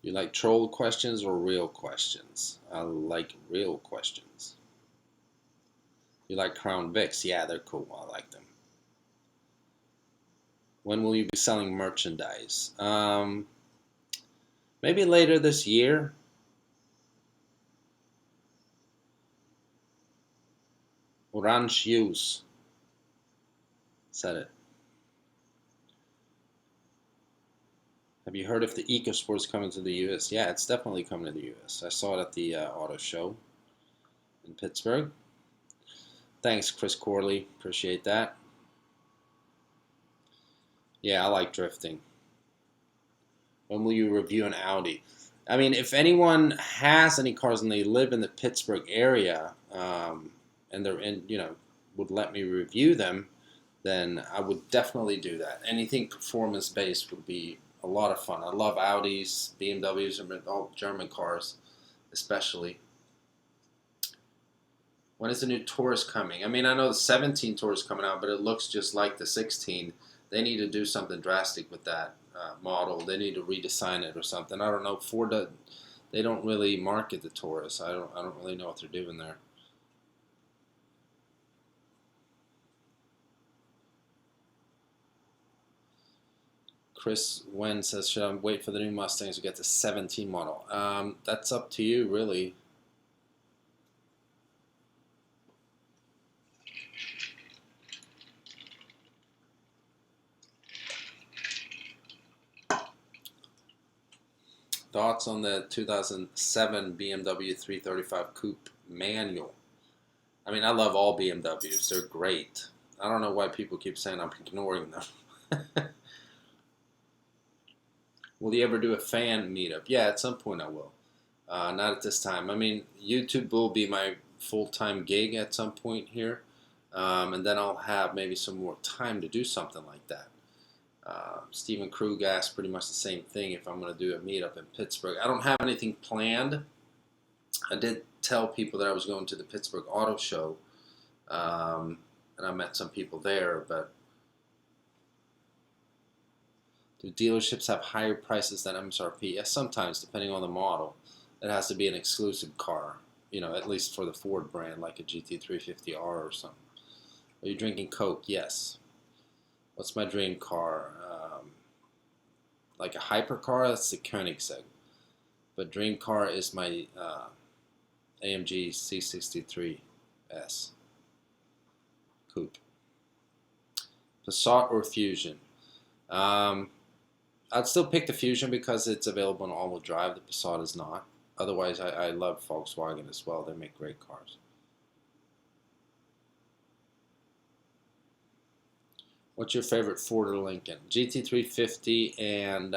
Speaker 1: You like troll questions or real questions? I like real questions. You like Crown Vics? Yeah, they're cool. I like them. When will you be selling merchandise? Maybe later this year. Orange Juice said it. Have you heard if the EcoSport's coming to the U.S.? Yeah, it's definitely coming to the U.S. I saw it at the auto show in Pittsburgh. Thanks, Chris Corley. Appreciate that. Yeah, I like drifting. When will you review an Audi? I mean, if anyone has any cars and they live in the Pittsburgh area, and they're in, would let me review them, then I would definitely do that. Anything performance based would be a lot of fun. I love Audis, BMWs, and all German cars, especially. When is the new Taurus coming? I mean, I know the 17 Taurus coming out, but it looks just like the 16. They need to do something drastic with that model. They need to redesign it or something. I don't know. Ford, they don't really market the Taurus. I don't really know what they're doing there. Chris Wen says, should I wait for the new Mustangs to get the 17 model? That's up to you, really. Thoughts on the 2007 BMW 335 Coupe manual? I mean, I love all BMWs. They're great. I don't know why people keep saying I'm ignoring them. Will you ever do a fan meetup? Yeah, at some point I will. Not at this time. I mean, YouTube will be my full-time gig at some point here. And then I'll have maybe some more time to do something like that. Stephen Krug asked pretty much the same thing if I'm going to do a meetup in Pittsburgh. I don't have anything planned. I did tell people that I was going to the Pittsburgh Auto Show, and I met some people there, but do dealerships have higher prices than MSRP? Yes, sometimes, depending on the model. It has to be an exclusive car, at least for the Ford brand, like a GT350R or something. Are you drinking Coke? Yes. What's my dream car? Like a hypercar, that's the Koenigsegg. But dream car is my AMG C63S Coupe. Passat or Fusion? I'd still pick the Fusion because it's available in all-wheel drive. The Passat is not. Otherwise, I love Volkswagen as well. They make great cars. What's your favorite Ford or Lincoln? GT350 and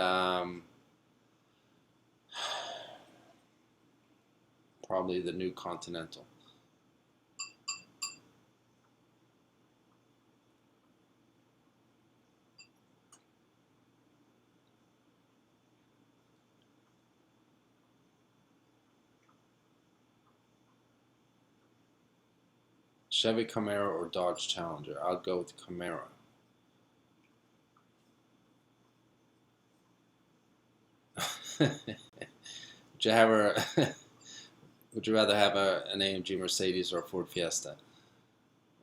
Speaker 1: probably the new Continental. Chevy Camaro or Dodge Challenger? I'll go with Camaro. Would you have would you rather have an AMG Mercedes or a Ford Fiesta?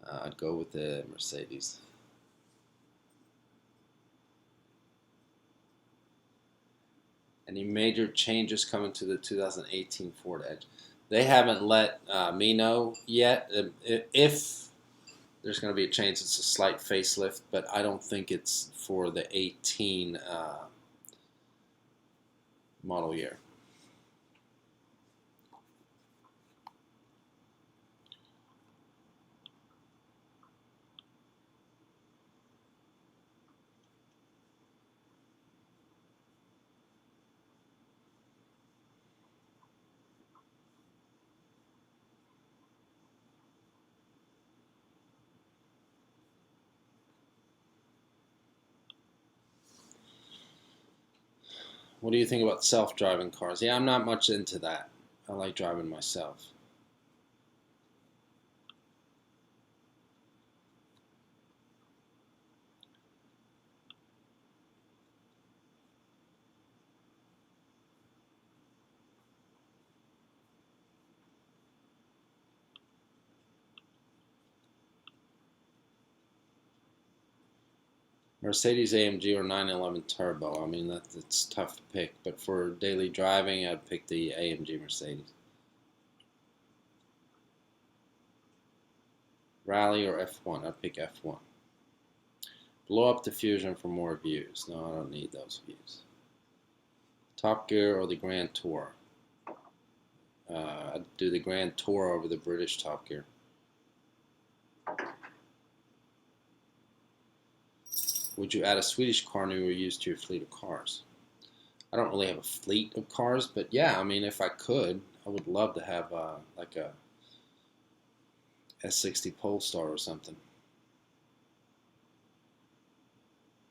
Speaker 1: I'd go with the Mercedes. Any major changes coming to the 2018 Ford Edge? They haven't let me know yet. If there's going to be a change, it's a slight facelift, but I don't think it's for the 18 model year. What do you think about self-driving cars? Yeah, I'm not much into that. I like driving myself. Mercedes AMG or 911 Turbo. I mean, that's tough to pick, but for daily driving, I'd pick the AMG Mercedes. Rally or F1? I'd pick F1. Blow up the Fusion for more views. No, I don't need those views. Top Gear or the Grand Tour? I'd do the Grand Tour over the British Top Gear. Would you add a Swedish car new or used to your fleet of cars? I don't really have a fleet of cars, but yeah, I mean, if I could, I would love to have like a S60 Polestar or something.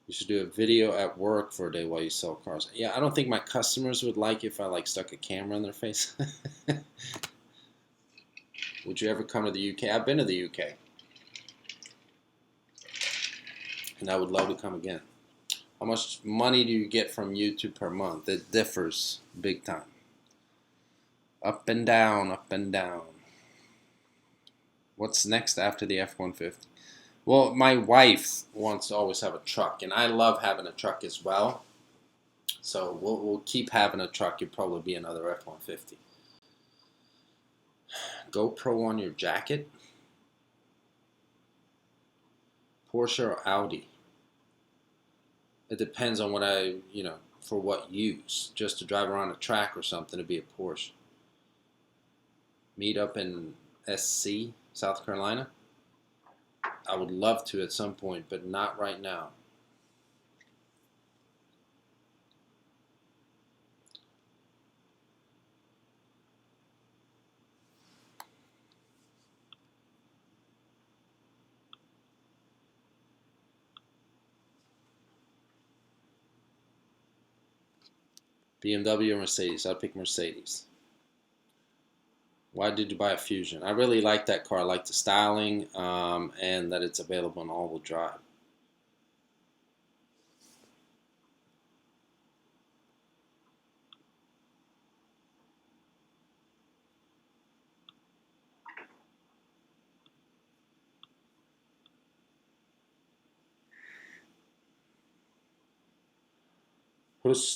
Speaker 1: You should do a video at work for a day while you sell cars. Yeah, I don't think my customers would like if I like stuck a camera in their face. Would you ever come to the UK? I've been to the UK, and I would love to come again. How much money do you get from YouTube per month? It differs big time. Up and down, up and down. What's next after the F-150? Well, my wife wants to always have a truck, and I love having a truck as well. So we'll keep having a truck. It'll probably be another F-150. GoPro on your jacket? Porsche or Audi? It depends on what for what use. Just to drive around a track or something, it'd be a Porsche. Meet up in SC, South Carolina? I would love to at some point, but not right now. BMW or Mercedes? I'd pick Mercedes. Why did you buy a Fusion? I really like that car. I like the styling and that it's available in all-wheel drive.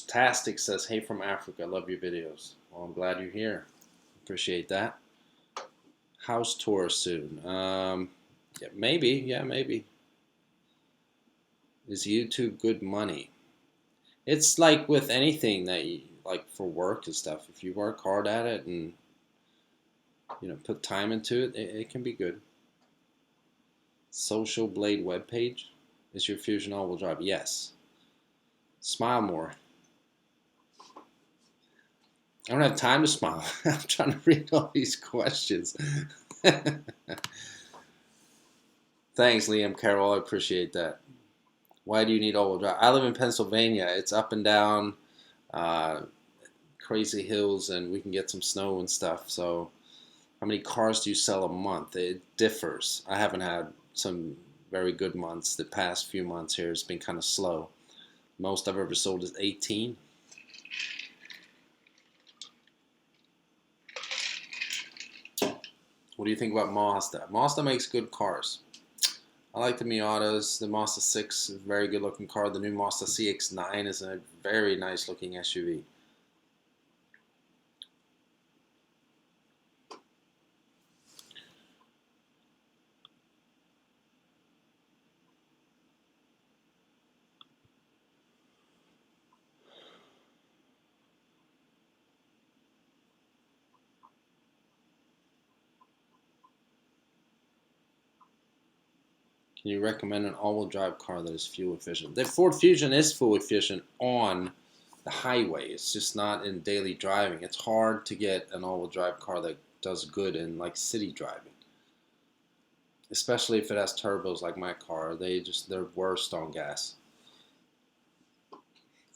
Speaker 1: Tastic says, hey from Africa, love your videos. Well, I'm glad you're here. Appreciate that. House tour soon. Yeah, maybe. Yeah, maybe. Is YouTube good money? It's like with anything that you like for work and stuff. If you work hard at it and put time into it, it can be good. Social Blade webpage. Is your Fusion all-wheel drive? Yes. Smile more. I don't have time to smile. I'm trying to read all these questions. Thanks, Liam Carroll. I appreciate that. Why do you need all-wheel drive? I live in Pennsylvania. It's up and down, crazy hills, and we can get some snow and stuff. So how many cars do you sell a month? It differs. I haven't had some very good months. The past few months here has been kind of slow. Most I've ever sold is 18. What do you think about Mazda? Mazda makes good cars. I like the Miatas. The Mazda 6 is a very good looking car. The new Mazda CX-9 is a very nice looking SUV. Can you recommend an all-wheel drive car that is fuel efficient? The Ford Fusion is fuel efficient on the highway. It's just not in daily driving. It's hard to get an all-wheel drive car that does good in like city driving, especially if it has turbos like my car. They're worst on gas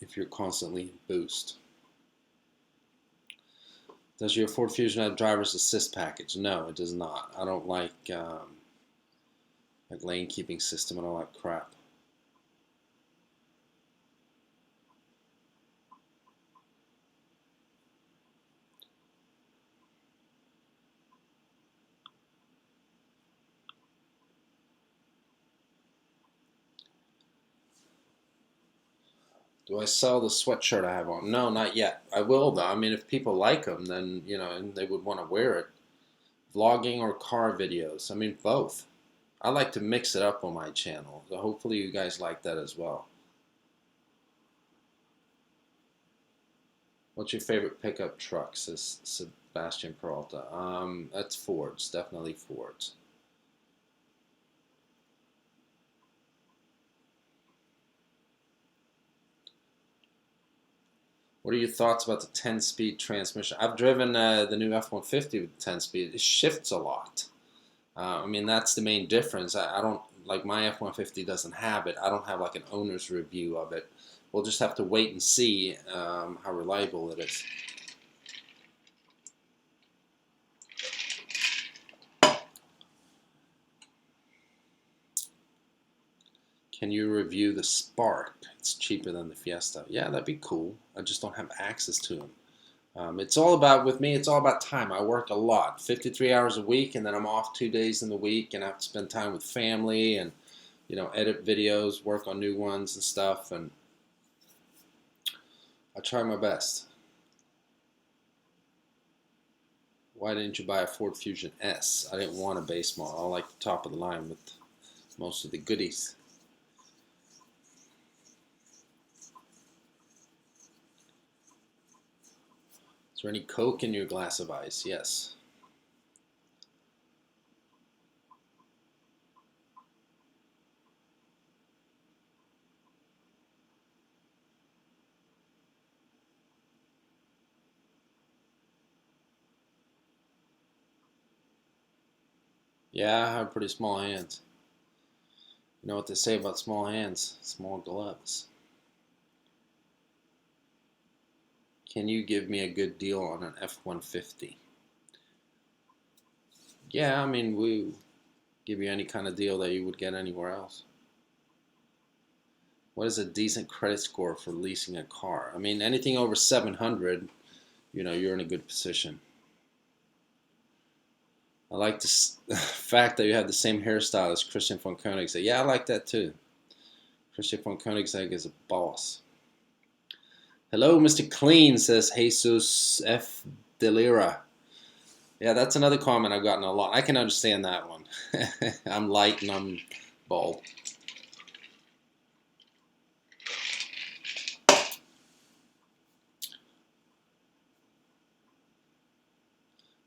Speaker 1: if you're constantly boost. Does your Ford Fusion have driver's assist package? No, it does not. I don't like lane keeping system and all that crap. Do I sell the sweatshirt I have on? No, not yet. I will though. I mean, if people like them, then and they would want to wear it. Vlogging or car videos? I mean, both. I like to mix it up on my channel. So hopefully you guys like that as well. What's your favorite pickup truck? Says Sebastian Peralta. That's Fords. Definitely Fords. What are your thoughts about the 10-speed transmission? I've driven the new F-150 with 10-speed. It shifts a lot. I mean, that's the main difference. I don't, like, my F-150 doesn't have it. I don't have like an owner's review of it. We'll just have to wait and see how reliable it is. Can you review the Spark? It's cheaper than the Fiesta. Yeah, that'd be cool. I just don't have access to them. It's all about, with me, it's all about time. I work a lot, 53 hours a week, and then I'm off 2 days in the week, and I have to spend time with family and, you know, edit videos, work on new ones and stuff, and I try my best. Why didn't you buy a Ford Fusion S? I didn't want a base model. I like the top of the line with most of the goodies. Is there any Coke in your glass of ice? Yes. Yeah, I have pretty small hands. You know what they say about small hands? Small gloves. Can you give me a good deal on an F-150? Yeah, I mean, we give you any kind of deal that you would get anywhere else. What is a decent credit score for leasing a car? I mean, anything over 700, you know, you're in a good position. I like the fact that you have the same hairstyle as Christian von Koenigsegg. Yeah, I like that too. Christian von Koenigsegg is a boss. Hello, Mr. Clean, says Jesus F. Delira. Yeah, that's another comment I've gotten a lot. I can understand that one. I'm light and I'm bald.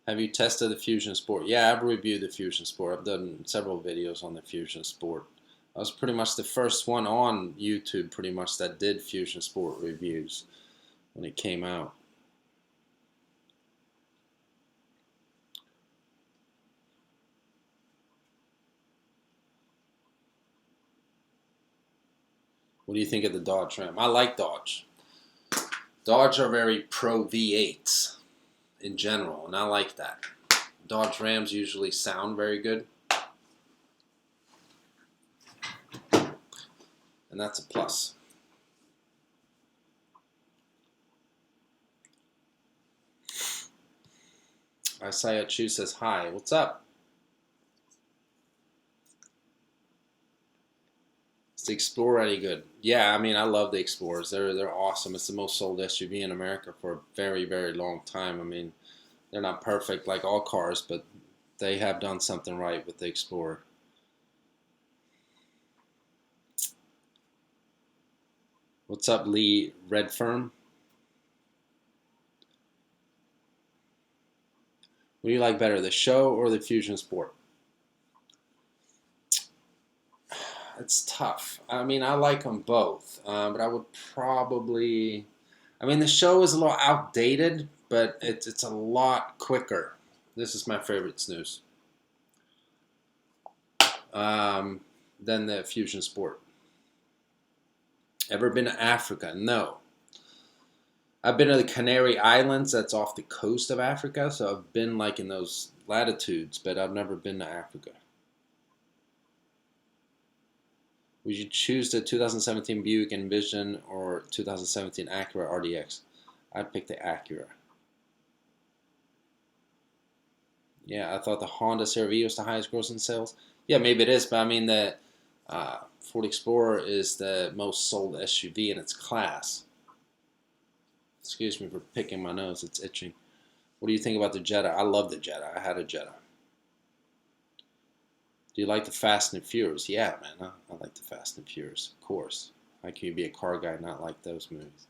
Speaker 1: Have you tested the Fusion Sport? Yeah, I've reviewed the Fusion Sport. I've done several videos on the Fusion Sport. I was pretty much the first one on YouTube pretty much that did Fusion Sport reviews when it came out. What do you think of the Dodge Ram? I like Dodge. Dodge are very pro V8s in general, and I like that. Dodge Rams usually sound very good, and that's a plus. Isaiah Chu says, hi, what's up? Is the Explorer any good? Yeah, I mean, I love the Explorers. They're awesome. It's the most sold SUV in America for a very, very long time. I mean, they're not perfect like all cars, but they have done something right with the Explorer. What's up, Lee Redfern? What do you like better, the Show or the Fusion Sport? It's tough. I mean, I like them both, but I would probably... I mean, the Show is a little outdated, but it's a lot quicker. This is my favorite snooze. Than the Fusion Sport. Ever been to Africa? No. I've been to the Canary Islands. That's off the coast of Africa, so I've been like in those latitudes, but I've never been to Africa. Would you choose the 2017 Buick Envision or 2017 Acura RDX? I'd pick the Acura. Yeah, I thought the Honda CR-V was the highest grossing sales. Yeah, maybe it is, but I mean the Ford Explorer is the most sold SUV in its class. Excuse me for picking my nose, it's itching. What do you think about the Jetta? I love the Jetta. I had a Jetta. Do you like the Fast and Furious? Yeah, man, I like the Fast and Furious, of course. How can you be a car guy and not like those movies?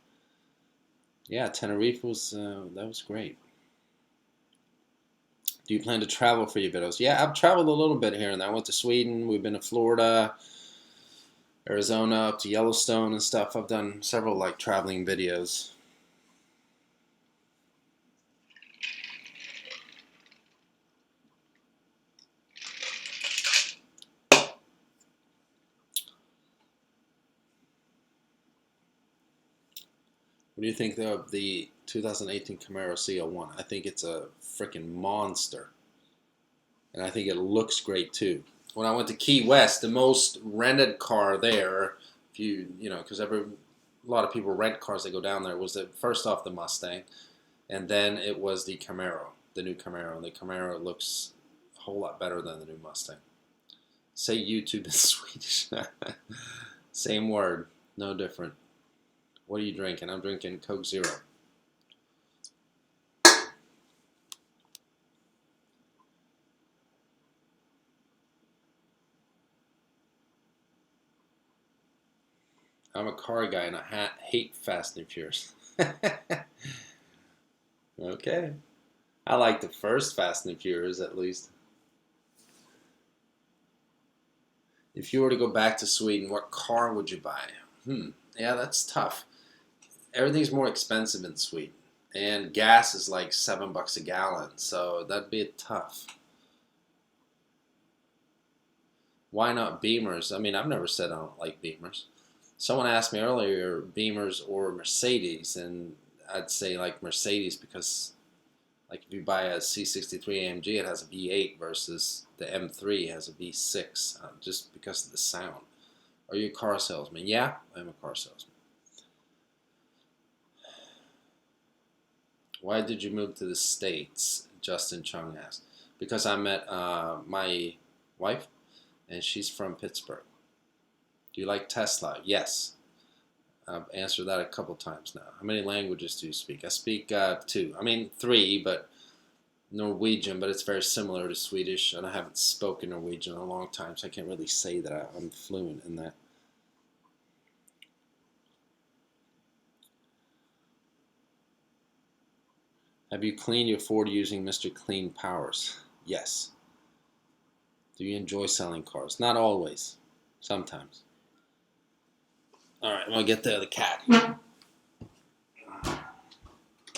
Speaker 1: Yeah, Tenerife was that was great. Do you plan to travel for your videos? Yeah, I've traveled a little bit here and there. I went to Sweden. We've been to Florida, Arizona, up to Yellowstone and stuff. I've done several like traveling videos. What do you think of the 2018 Camaro CL1? I think it's a freaking monster. And I think it looks great too. When I went to Key West, the most rented car there, if you know, because a lot of people rent cars that go down there, was first off the Mustang, and then it was the Camaro, the new Camaro. And the Camaro looks a whole lot better than the new Mustang. Say YouTube in Swedish. Same word, no different. What are you drinking? I'm drinking Coke Zero. I'm a car guy and I hate Fast and Furious. Okay. I like the first Fast and Furious at least. If you were to go back to Sweden, what car would you buy? Yeah, that's tough. Everything's more expensive in Sweden. And gas is like $7 a gallon, so that'd be tough. Why not Beamers? I mean, I've never said I don't like Beamers. Someone asked me earlier, Beamers or Mercedes, and I'd say like Mercedes because like if you buy a C63 AMG, it has a V8 versus the M3 has a V6, just because of the sound. Are you a car salesman? Yeah, I'm a car salesman. Why did you move to the States? Justin Chung asked. Because I met my wife, and she's from Pittsburgh. Do you like Tesla? Yes. I've answered that a couple times now. How many languages do you speak? I speak 2. I mean 3, but Norwegian, but it's very similar to Swedish, and I haven't spoken Norwegian in a long time, so I can't really say that I'm fluent in that. Have you cleaned your Ford using Mr. Clean Powers? Yes. Do you enjoy selling cars? Not always. Sometimes. Alright, I'm going to get the other cat.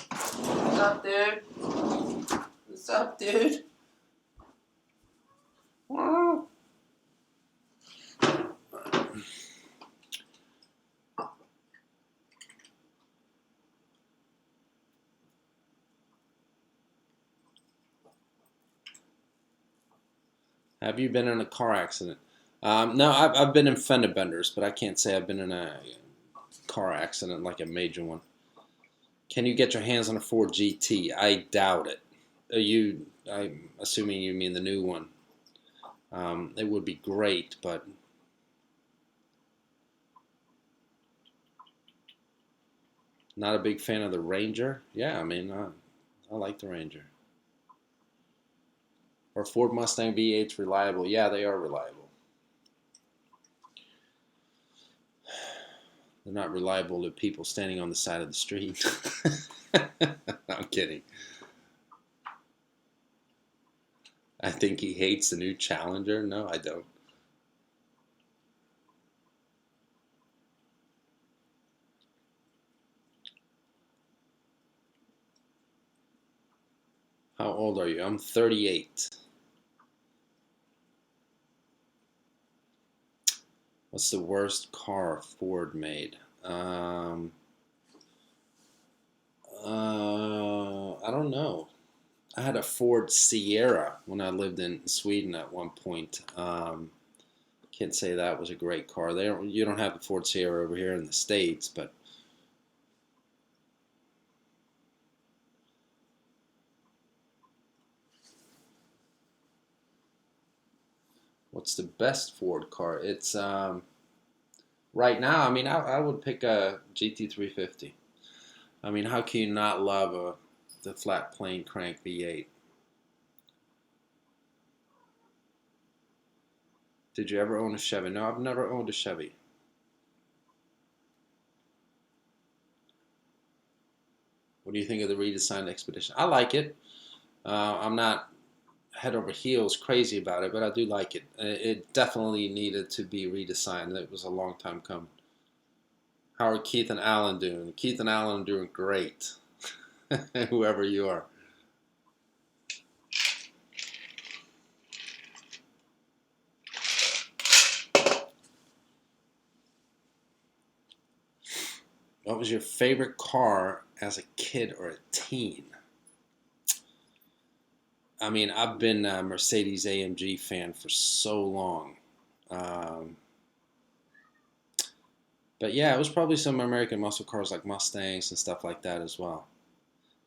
Speaker 1: What's up, dude? What's up, dude? Wow. Have you been in a car accident? No, I've been in fender benders, but I can't say I've been in a car accident like a major one. Can you get your hands on a Ford GT? I doubt it. I'm assuming you mean the new one. It would be great, but not a big fan of the Ranger. Yeah, I mean, I like the Ranger. Are Ford Mustang V8s reliable? Yeah, they are reliable. They're not reliable to people standing on the side of the street. I'm kidding. I think he hates the new Challenger. No, I don't. How old are you? I'm 38. What's the worst car Ford made? I don't know. I had a Ford Sierra when I lived in Sweden at one point. Can't say that was a great car. You don't have the Ford Sierra over here in the States, but what's the best Ford car? It's right now. I mean, I would pick a GT350. I mean, how can you not love the flat plane crank V8? Did you ever own a Chevy? No, I've never owned a Chevy. What do you think of the redesigned Expedition? I like it. I'm not head over heels crazy about it, but I do like it. It definitely needed to be redesigned. It was a long time coming. How are Keith and Alan doing? Keith and Alan are doing great. Whoever you are. What was your favorite car as a kid or a teen? I mean, I've been a Mercedes AMG fan for so long. Um, but yeah, it was probably some American muscle cars like Mustangs and stuff like that as well.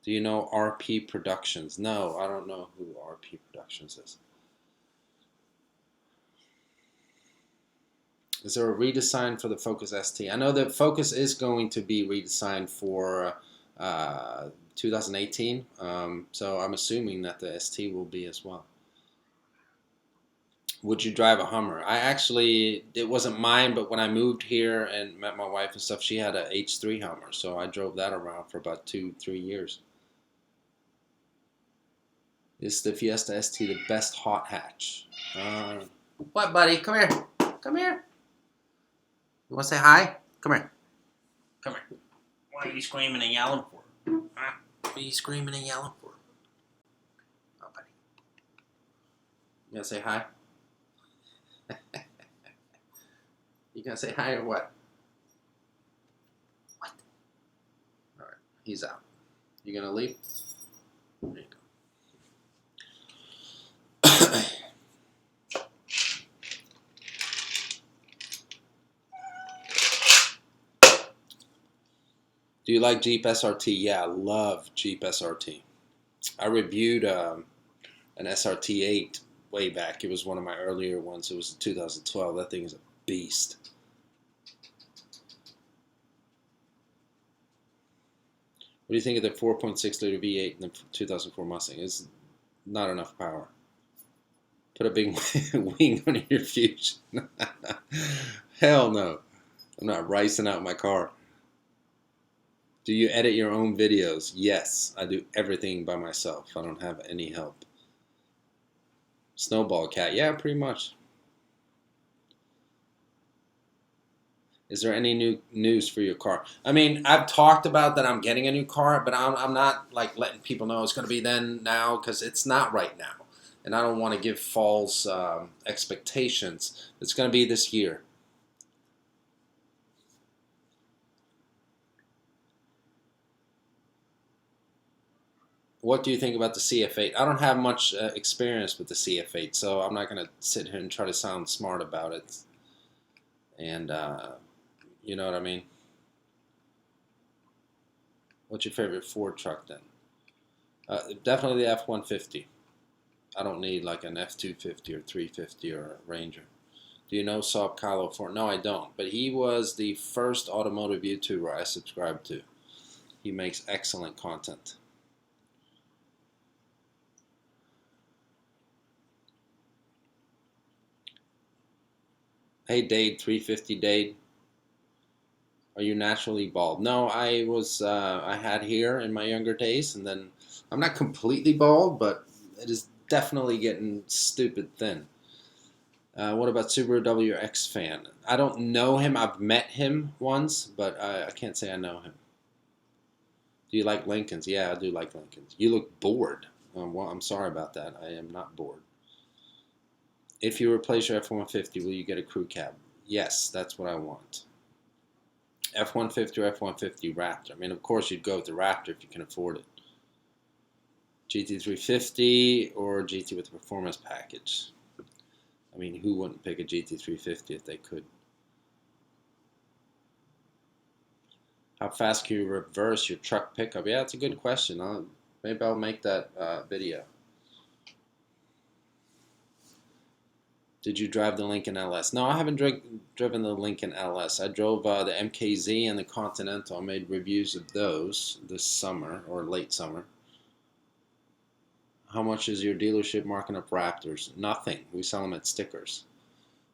Speaker 1: Do you know RP Productions? No, I don't know who RP Productions is. Is there a redesign for the Focus ST? I know the Focus is going to be redesigned for 2018, so I'm assuming that the ST will be as well. Would you drive a Hummer? I actually, it wasn't mine, but when I moved here and met my wife and stuff, she had a H3 Hummer, so I drove that around for about 2-3 years. Is the Fiesta ST the best hot hatch? What, buddy? Come here. Come here. You want to say hi? Come here. Come here. What are you screaming and yelling for? Huh? What are you screaming and yelling for? Oh, buddy. You gonna say hi? You gonna say hi or what? What? All right. He's out. You gonna leave? There you go. Do you like Jeep SRT? Yeah, I love Jeep SRT. I reviewed an SRT 8 way back. It was one of my earlier ones. It was in 2012. That thing is a beast. What do you think of the 4.6 liter V8 in the 2004 Mustang? It's not enough power. Put a big wing on your Fusion. Hell no. I'm not ricing out my car. Do you edit your own videos? Yes, I do everything by myself. I don't have any help. Snowball Cat, yeah, pretty much. Is there any new news for your car? I mean, I've talked about that I'm getting a new car, but I'm not like letting people know it's going to be then now because it's not right now. And I don't want to give false expectations. It's going to be this year. What do you think about the CF8? I don't have much experience with the CF8, so I'm not going to sit here and try to sound smart about it. And you know what I mean? What's your favorite Ford truck then? Definitely the F-150. I don't need like an F-250 or 350 or a Ranger. Do you know Saab Kylo Ford? No, I don't. But he was the first automotive YouTuber I subscribed to. He makes excellent content. Hey Dade, 350 Dade. Are you naturally bald? No, I was. I had hair in my younger days, and then I'm not completely bald, but it is definitely getting stupid thin. What about Subaru WX fan? I don't know him. I've met him once, but I can't say I know him. Do you like Lincolns? Yeah, I do like Lincolns. You look bored. Well, I'm sorry about that. I am not bored. If you replace your F-150, will you get a crew cab? Yes, that's what I want. F-150 or F-150 Raptor. I mean, of course, you'd go with the Raptor if you can afford it. GT350 or GT with the performance package. I mean, who wouldn't pick a GT350 if they could? How fast can you reverse your truck pickup? Yeah, that's a good question. Maybe I'll make that video. Did you drive the Lincoln LS? No, I haven't driven the Lincoln LS. I drove the MKZ and the Continental. I made reviews of those this summer or late summer. How much is your dealership marking up Raptors? Nothing. We sell them at Stickers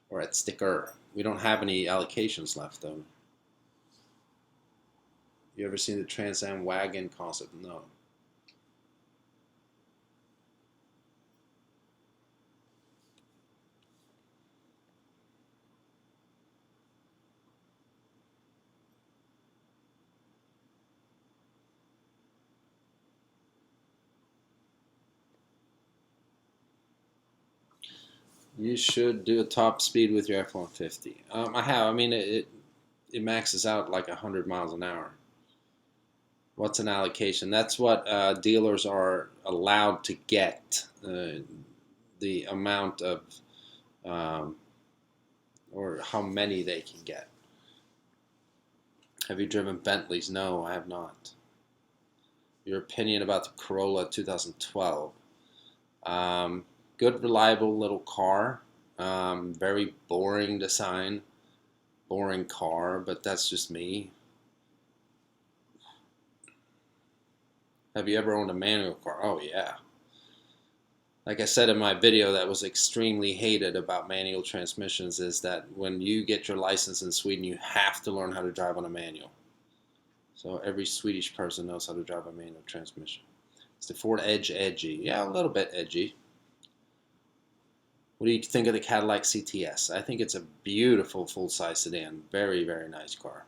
Speaker 1: or at Sticker. We don't have any allocations left though. You ever seen the Trans Am wagon concept? No. You should do a top speed with your F-150. I have. I mean, it maxes out like 100 miles an hour. What's an allocation? That's what dealers are allowed to get, the amount of, um, or how many they can get. Have you driven Bentleys? No, I have not. Your opinion about the Corolla 2012? Good, reliable little car. Very boring design, boring car, but that's just me. Have you ever owned a manual car? Oh, yeah. Like I said in my video that was extremely hated about manual transmissions, is that when you get your license in Sweden, you have to learn how to drive on a manual. So every Swedish person knows how to drive a manual transmission. Is the Ford Edge edgy? Yeah, a little bit edgy. What do you think of the Cadillac CTS? I think it's a beautiful full-size sedan. Very, very nice car.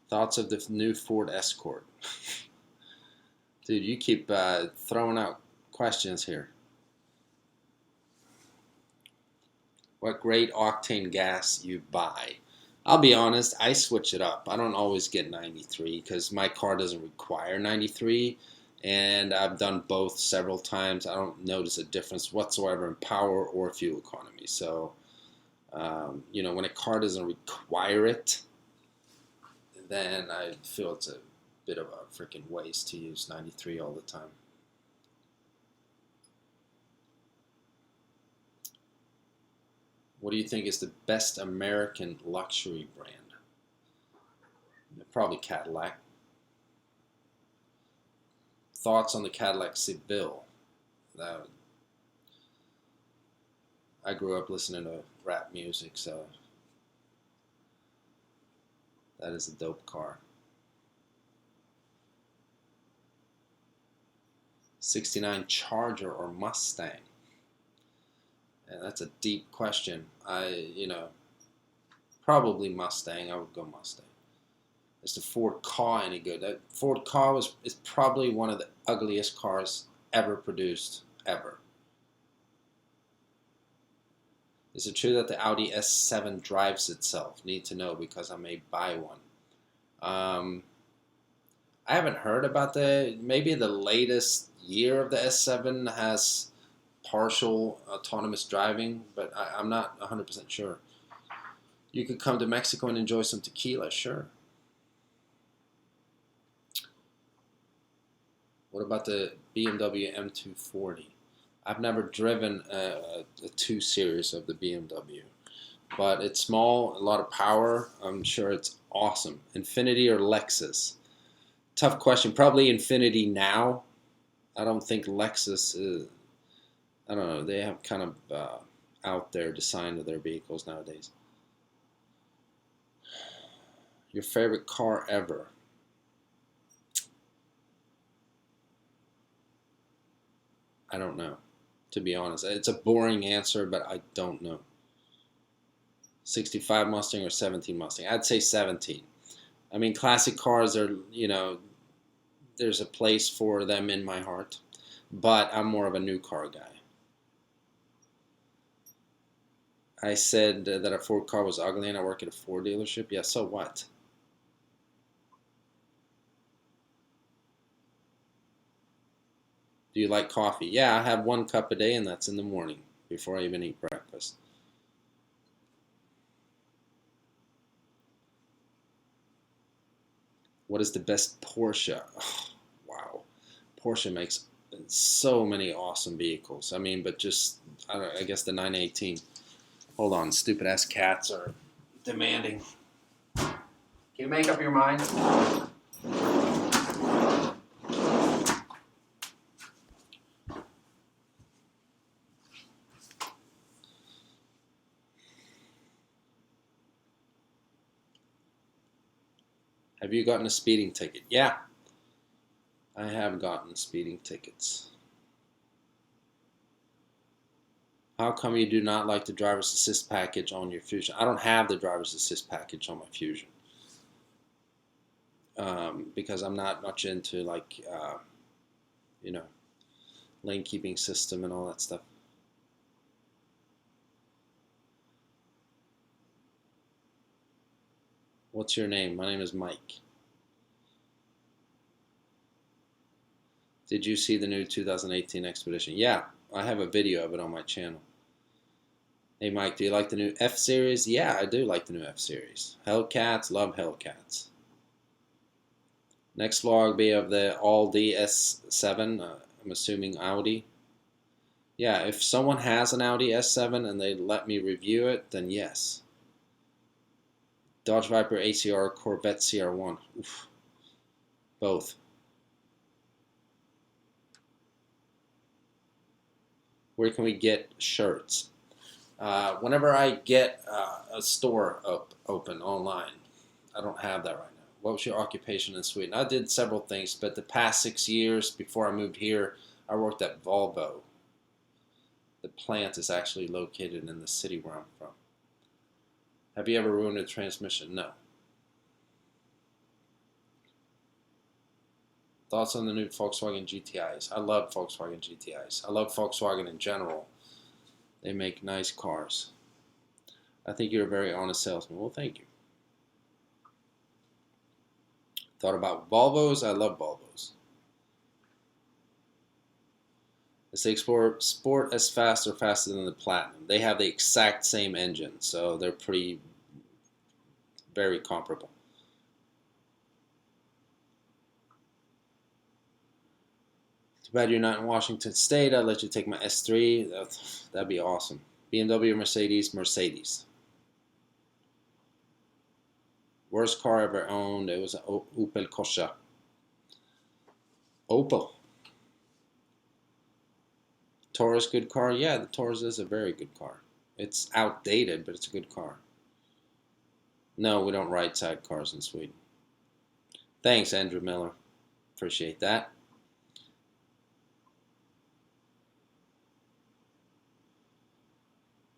Speaker 1: Thoughts of the new Ford Escort? Dude, you keep throwing out questions here. What grade octane gas you buy? I'll be honest, I switch it up. I don't always get 93 because my car doesn't require 93, and I've done both several times. I don't notice a difference whatsoever in power or fuel economy. So, you know, when a car doesn't require it, then I feel it's a bit of a freaking waste to use 93 all the time. What do you think is the best American luxury brand? Probably Cadillac. Thoughts on the Cadillac Seville? I grew up listening to rap music, so that is a dope car. 69 Charger or Mustang? And that's a deep question. Probably Mustang. I would go Mustang. Is the Ford Ka any good? That Ford Ka is probably one of the ugliest cars ever produced, ever. Is it true that the Audi S7 drives itself? Need to know because I may buy one. I haven't heard about maybe the latest year of the S7 has partial autonomous driving, but I'm not 100% sure. You could come to Mexico and enjoy some tequila, sure. What about the BMW M240? I've never driven a 2 Series of the BMW, but it's small, a lot of power. I'm sure it's awesome. Infiniti or Lexus? Tough question. Probably Infiniti now. I don't think Lexus is, I don't know, they have kind of out there design of their vehicles nowadays. Your favorite car ever? I don't know, to be honest. It's a boring answer, but I don't know. 65 Mustang or 17 Mustang? I'd say 17. I mean, classic cars are, there's a place for them in my heart, but I'm more of a new car guy. I said that a Ford car was ugly and I work at a Ford dealership. Yeah, so what? Do you like coffee? Yeah, I have 1 cup a day, and that's in the morning before I even eat breakfast. What is the best Porsche? Oh, wow. Porsche makes so many awesome vehicles. I mean, but just, I guess the 918. Hold on, stupid ass cats are demanding. Can you make up your mind? Have you gotten a speeding ticket? Yeah, I have gotten speeding tickets. How come you do not like the driver's assist package on your Fusion? I don't have the driver's assist package on my Fusion. Because I'm not much into lane keeping system and all that stuff. What's your name? My name is Mike. Did you see the new 2018 Expedition? Yeah, I have a video of it on my channel. Hey Mike, do you like the new F-Series? Yeah, I do like the new F-Series. Hellcats, love Hellcats. Next vlog be of the Aldi S7. I'm assuming Audi. Yeah, if someone has an Audi S7 and they let me review it, then yes. Dodge Viper ACR, Corvette CR1. Oof. Both. Where can we get shirts? Whenever I get a store open online. I don't have that right now. What was your occupation in Sweden? I did several things, but the past 6 years before I moved here, I worked at Volvo. The plant is actually located in the city where I'm from. Have you ever ruined a transmission? No. Thoughts on the new Volkswagen GTIs? I love Volkswagen GTIs. I love Volkswagen in general. They make nice cars. I think you're a very honest salesman. Well, thank you. Thought about Volvos? I love Volvos. Is the Explorer Sport as fast or faster than the Platinum? They have the exact same engine, so they're very comparable. Too bad you're not in Washington State. I'd let you take my S3. That'd be awesome. BMW, Mercedes, Mercedes. Worst car I ever owned, it was an Opel Corsa. Opel. Taurus, good car? Yeah, the Taurus is a very good car. It's outdated, but it's a good car. No, we don't ride sidecars in Sweden. Thanks, Andrew Miller. Appreciate that.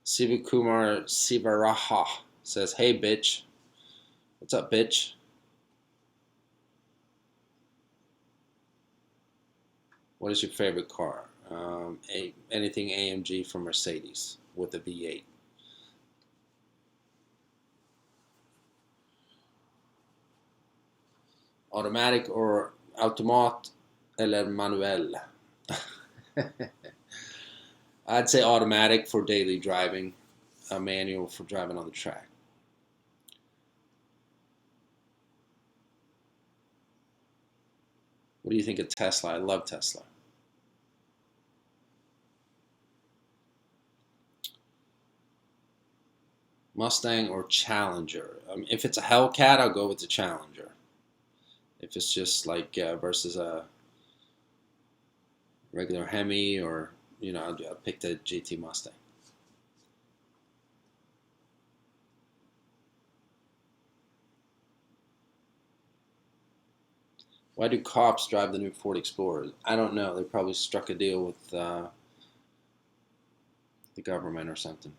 Speaker 1: Sivakumar Sivaraha says, hey, bitch. What's up, bitch? What is your favorite car? Anything AMG from Mercedes with a V8. Automatic or automat eller manuel? I'd say automatic for daily driving, a manual for driving on the track. What do you think of Tesla? I love Tesla. Mustang or Challenger? If it's a Hellcat, I'll go with the Challenger. If it's just like versus a regular Hemi, or I'll pick the GT Mustang. Why do cops drive the new Ford Explorer? I don't know. They probably struck a deal with the government or something.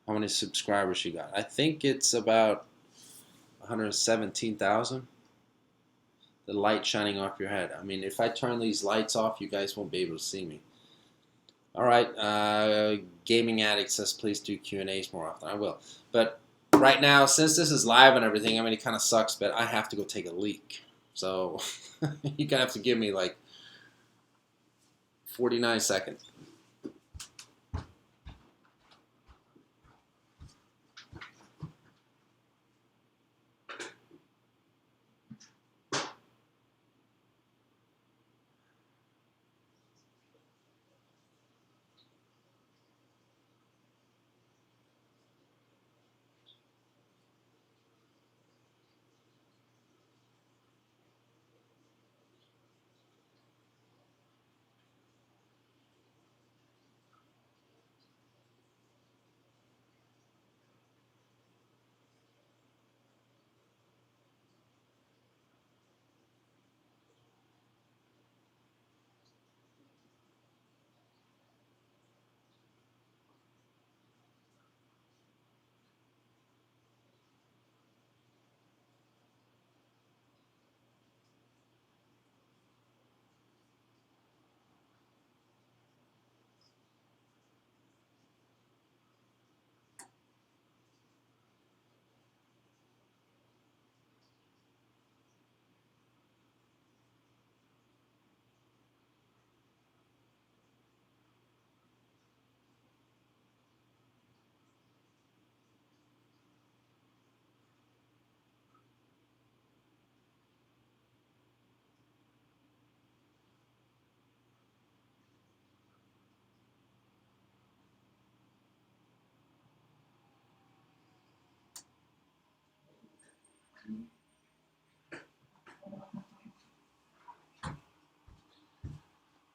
Speaker 1: How many subscribers you got? I think it's about 117,000. The light shining off your head. I mean, if I turn these lights off, you guys won't be able to see me. All right, Gaming Addict says please do Q&As more often. I will. But right now, since this is live and everything, I mean, it kind of sucks, but I have to go take a leak. So you're going to have to give me like 49 seconds.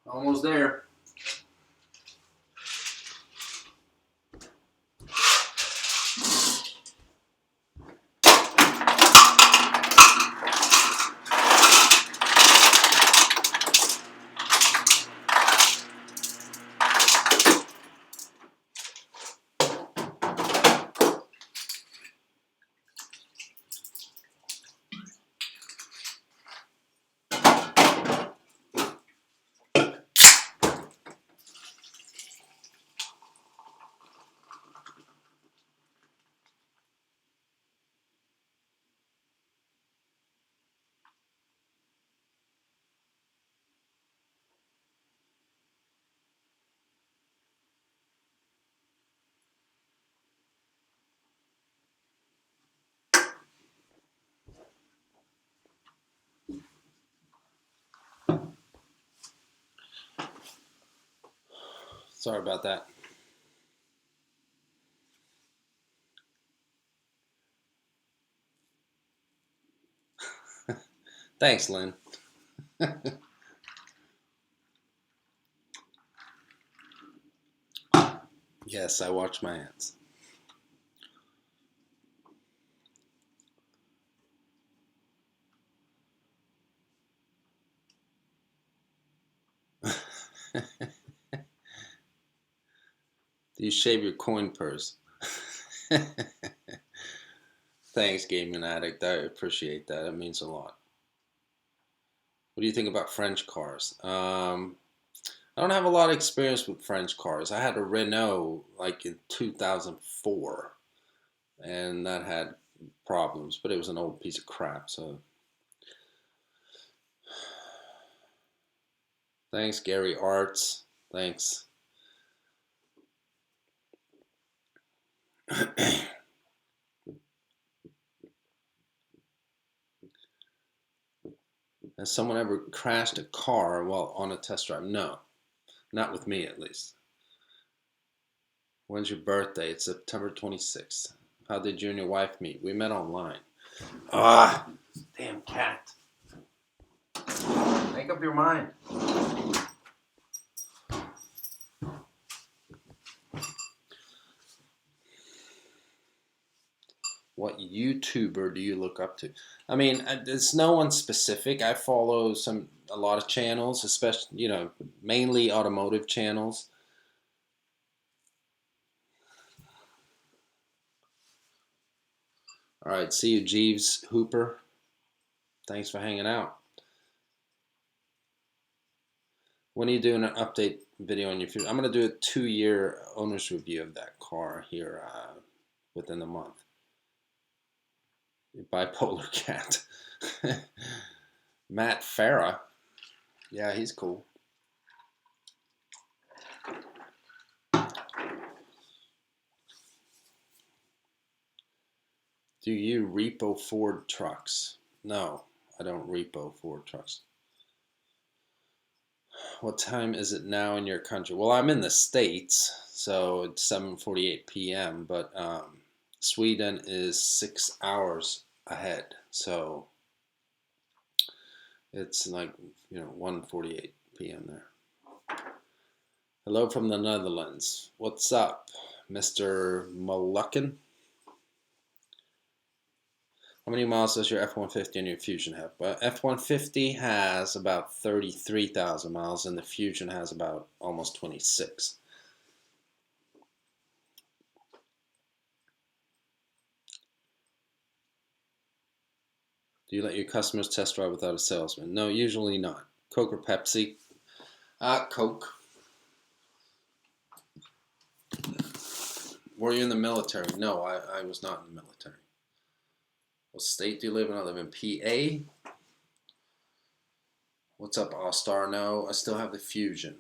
Speaker 1: Almost there. Sorry about that. Thanks, Lynn. Yes, I watch my hands. Do you shave your coin purse? Thanks, Gaming Addict. I appreciate that. It means a lot. What do you think about French cars? I don't have a lot of experience with French cars. I had a Renault like in 2004, and that had problems, but it was an old piece of crap. So, thanks, Gary Arts. Thanks. Has someone ever crashed a car while on a test drive? No, not with me at least. When's your birthday? It's September 26th. How did you and your wife meet? We met online. Ah, damn cat. Make up your mind. What YouTuber do you look up to? I mean, it's no one specific. I follow a lot of channels, especially, mainly automotive channels. All right, see you, Jeeves Hooper. Thanks for hanging out. When are you doing an update video on your future? I'm going to do a 2-year owner's review of that car here within the month. Bipolar cat. Matt Farah. Yeah, he's cool. Do you repo Ford trucks? No, I don't repo Ford trucks. What time is it now in your country? Well, I'm in the States, so it's 7:48 p.m., but Sweden is 6 hours ahead, so it's like, 1:48 p.m. there. Hello from the Netherlands. What's up, Mr. Moluccan? How many miles does your F-150 and your Fusion have? Well, F-150 has about 33,000 miles, and the Fusion has about almost 26. Do you let your customers test drive without a salesman? No, usually not. Coke or Pepsi? Coke. Were you in the military? No, I was not in the military. What state do you live in? I live in PA. What's up, All-Star? No, I still have the Fusion.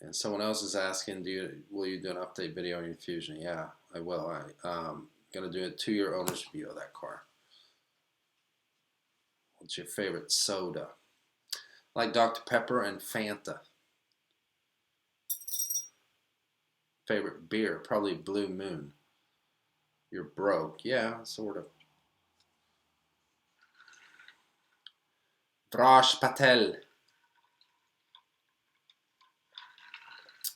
Speaker 1: And someone else is asking, will you do an update video on your Fusion? Yeah, I will. I'm going to do a 2-year owner's review of that car. What's your favorite soda? I like Dr. Pepper and Fanta. Favorite beer? Probably Blue Moon. You're broke. Yeah, sort of. Raj Patel.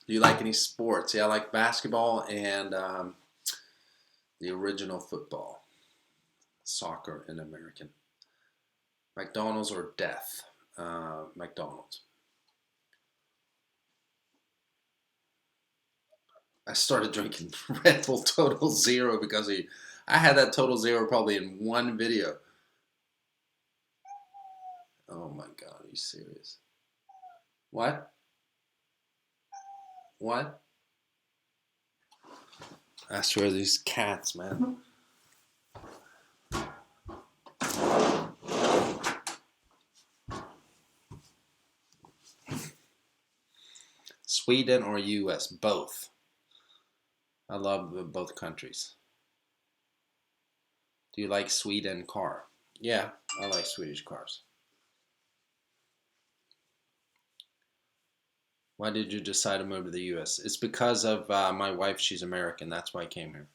Speaker 1: Do you like any sports? Yeah, I like basketball and the original football. Soccer and American. McDonald's or death? McDonald's. I started drinking Red Bull Total Zero because I had that Total Zero probably in one video. Oh my God, are you serious? What? What? I swear these cats, man. Sweden or US? Both. I love both countries. Do you like Sweden car? Yeah, I like Swedish cars. Why did you decide to move to the US? It's because of my wife. She's American. That's why I came here.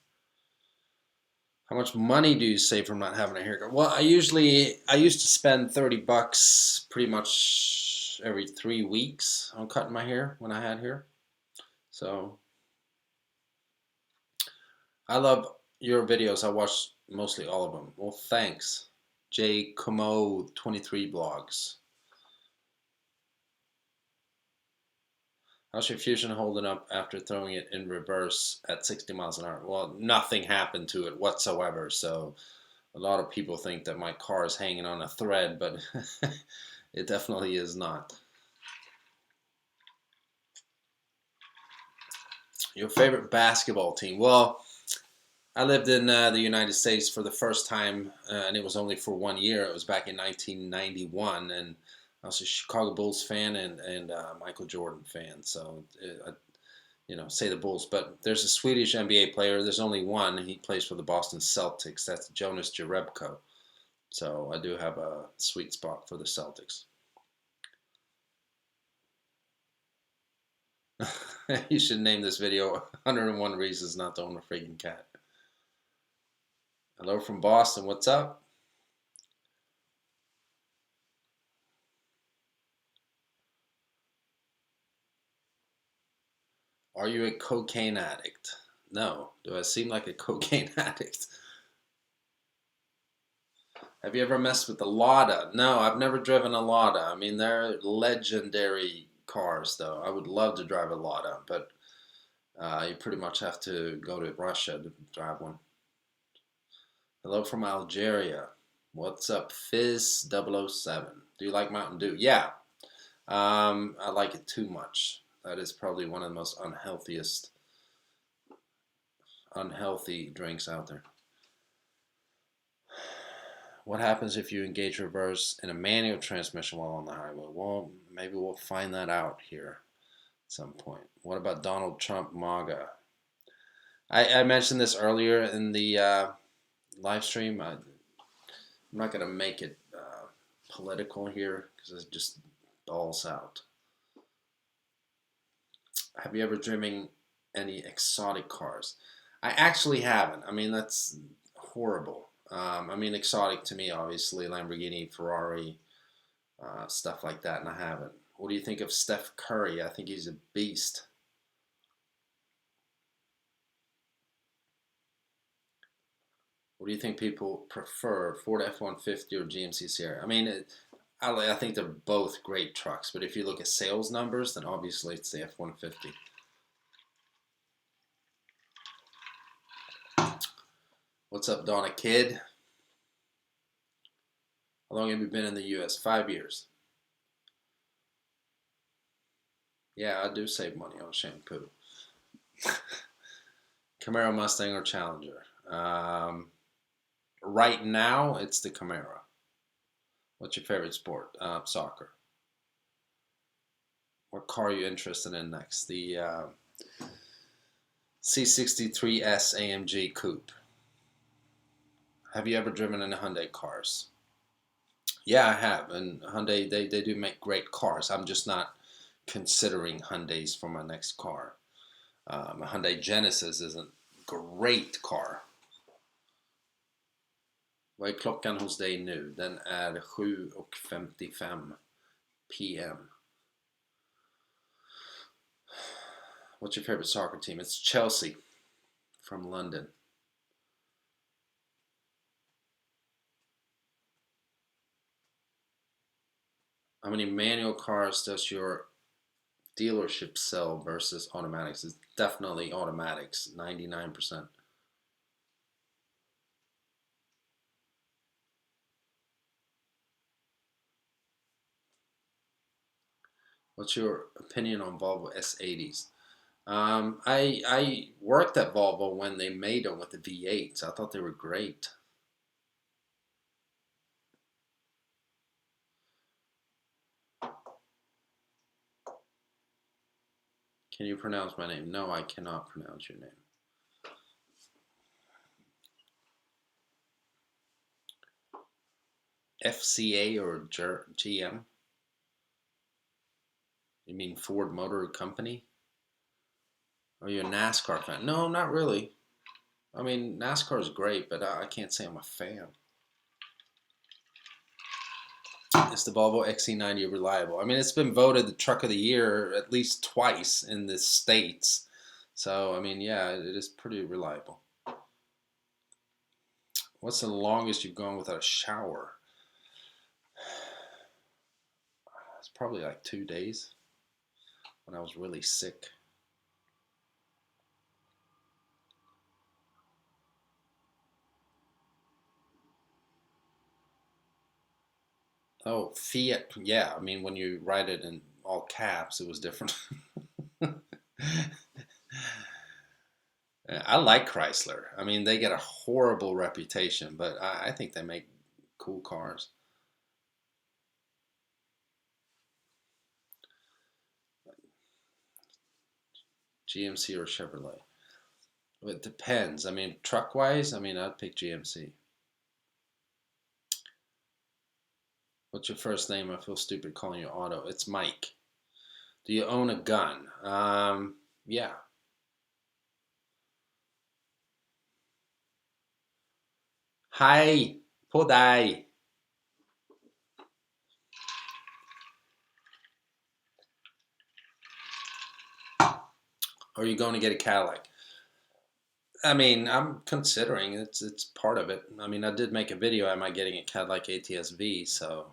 Speaker 1: How much money do you save from not having a haircut? Well, I used to spend $30 pretty much every 3 weeks on cutting my hair when I had hair. So I love your videos. I watch mostly all of them. Well, thanks. J Como 23 blogs. How's your Fusion holding up after throwing it in reverse at 60 miles an hour? Well, nothing happened to it whatsoever. So a lot of people think that my car is hanging on a thread, but it definitely is not. Your favorite basketball team? Well, I lived in the United States for the first time, and it was only for 1 year. It was back in 1991, and I was a Chicago Bulls fan and Michael Jordan fan. So, say the Bulls. But there's a Swedish NBA player. There's only one. He plays for the Boston Celtics. That's Jonas Jerebko. So I do have a sweet spot for the Celtics. You should name this video 101 Reasons Not to Own a Freaking Cat. Hello from Boston. What's up? Are you a cocaine addict? No. Do I seem like a cocaine addict? Have you ever messed with the Lada? No, I've never driven a Lada. I mean, they're legendary cars, though. I would love to drive a Lada, but you pretty much have to go to Russia to drive one. Hello from Algeria. What's up, Fizz007? Do you like Mountain Dew? Yeah. I like it too much. That is probably one of the most unhealthy drinks out there. What happens if you engage reverse in a manual transmission while on the highway? Well, maybe we'll find that out here at some point. What about Donald Trump MAGA? I mentioned this earlier in the live stream. I'm not going to make it political here because it just balls out. Have you ever driven any exotic cars? I actually haven't. I mean, that's horrible. I mean, exotic to me, obviously, Lamborghini, Ferrari, stuff like that, and I haven't. What do you think of Steph Curry? I think he's a beast. What do you think people prefer, Ford F-150 or GMC Sierra? I mean, I think they're both great trucks, but if you look at sales numbers, then obviously it's the F-150. What's up, Donna Kid? How long have you been in the U.S.? 5 years. Yeah, I do save money on shampoo. Camaro, Mustang, or Challenger? Right now, it's the Camaro. What's your favorite sport? Soccer. What car are you interested in next? The C63S AMG Coupe. Have you ever driven in Hyundai cars? Yeah, I have. And Hyundai, they do make great cars. I'm just not considering Hyundais for my next car. A Hyundai Genesis is a great car. Vad är klockan hos dig nu? Den är 7:55 p.m. What's your favorite soccer team? It's Chelsea from London. How many manual cars does your dealership sell versus automatics? It's definitely automatics, 99%. What's your opinion on Volvo S80s? I worked at Volvo when they made them with the V8s. I thought they were great. Can you pronounce my name? No, I cannot pronounce your name. FCA or GM? You mean Ford Motor Company? Are you a NASCAR fan? No, not really. I mean, NASCAR is great, but I can't say I'm a fan. Is the Volvo XC90 reliable? I mean, it's been voted the truck of the year at least twice in the States. So, I mean, yeah, it is pretty reliable. What's the longest you've gone without a shower? It's probably like 2 days when I was really sick. Oh, Fiat. Yeah, I mean, when you write it in all caps, it was different. I like Chrysler. I mean, they get a horrible reputation, but I think they make cool cars. GMC or Chevrolet? It depends. I mean, truck wise, I mean, I'd pick GMC. What's your first name? I feel stupid calling you Otto. It's Mike. Do you own a gun? Yeah. Hi, på dig. Are you going to get a Cadillac? I mean, I'm considering it's part of it. I mean, I did make a video. Am I getting a Cadillac ATS-V? So,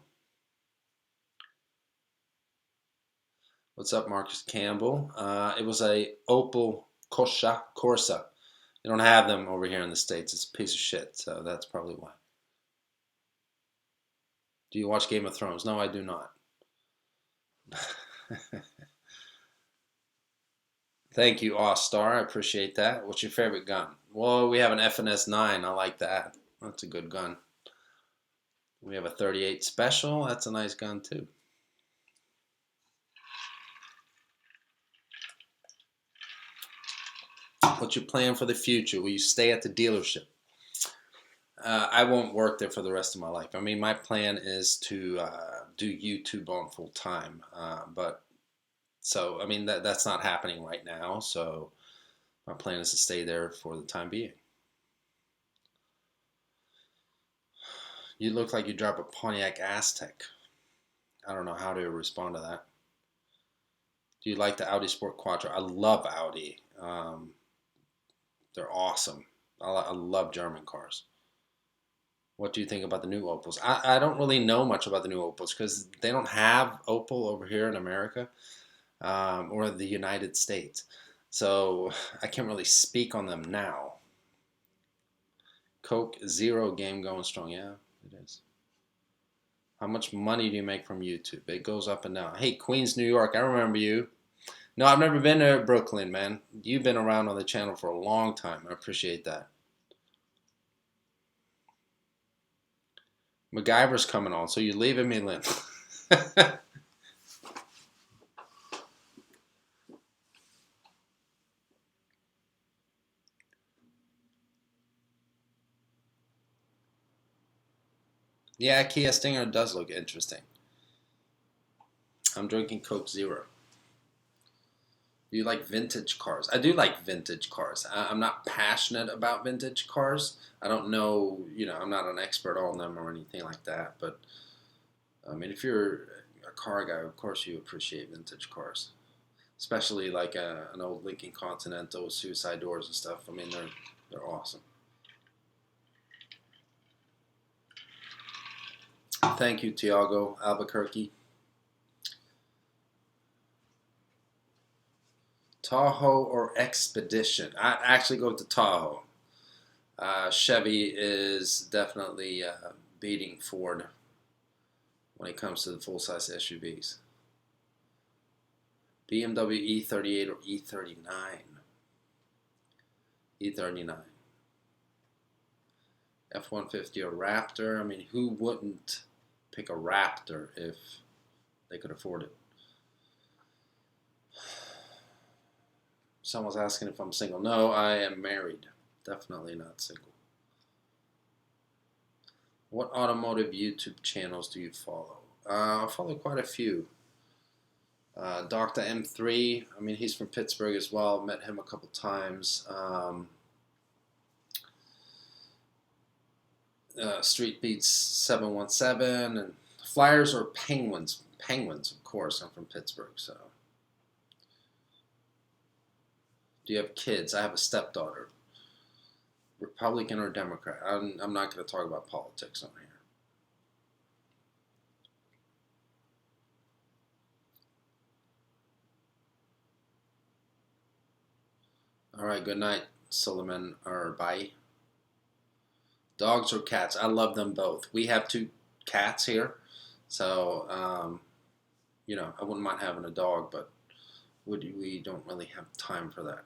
Speaker 1: what's up, Marcus Campbell? It was a Opel Corsa. You don't have them over here in the States. It's a piece of shit. So that's probably why. Do you watch Game of Thrones? No, I do not. Thank you, Star. I appreciate that. What's your favorite gun? Well, we have an FNS 9. I like that. That's a good gun. We have a 38 Special. That's a nice gun, too. What's your plan for the future? Will you stay at the dealership? I won't work there for the rest of my life. I mean, my plan is to do YouTube on full time. But so, I mean, that's not happening right now. So my plan is to stay there for the time being. You look like you drive a Pontiac Aztek. I don't know how to respond to that. Do you like the Audi Sport Quattro? I love Audi. They're awesome. I love German cars. What do you think about the new Opals? I don't really know much about the new Opals because they don't have Opal over here in America or the United States. So I can't really speak on them now. Coke Zero game going strong. Yeah, it is. How much money do you make from YouTube? It goes up and down. Hey, Queens, New York. I remember you. No, I've never been to Brooklyn, man. You've been around on the channel for a long time. I appreciate that. MacGyver's coming on, so you're leaving me, Lynn. Yeah, Kia Stinger does look interesting. I'm drinking Coke Zero. Do you like vintage cars? I do like vintage cars. I'm not passionate about vintage cars. I don't know, I'm not an expert on them or anything like that. But, I mean, if you're a car guy, of course you appreciate vintage cars. Especially like an old Lincoln Continental with suicide doors and stuff. I mean, they're awesome. Thank you, Tiago Albuquerque. Tahoe or Expedition? I actually go to Tahoe. Chevy is definitely beating Ford when it comes to the full-size SUVs. BMW E38 or E39? E39. F-150 or Raptor? I mean, who wouldn't pick a Raptor if they could afford it? Someone's asking if I'm single. No, I am married. Definitely not single. What automotive YouTube channels do you follow? I follow quite a few. Dr. M3, I mean, he's from Pittsburgh as well. Met him a couple times. Street Beats 717 and Flyers or Penguins. Penguins, of course. I'm from Pittsburgh, so. Do you have kids? I have a stepdaughter. Republican or Democrat? I'm not going to talk about politics on here. All right, good night, Suleiman, or bye. Dogs or cats? I love them both. We have 2 cats here, so I wouldn't mind having a dog, but we don't really have time for that.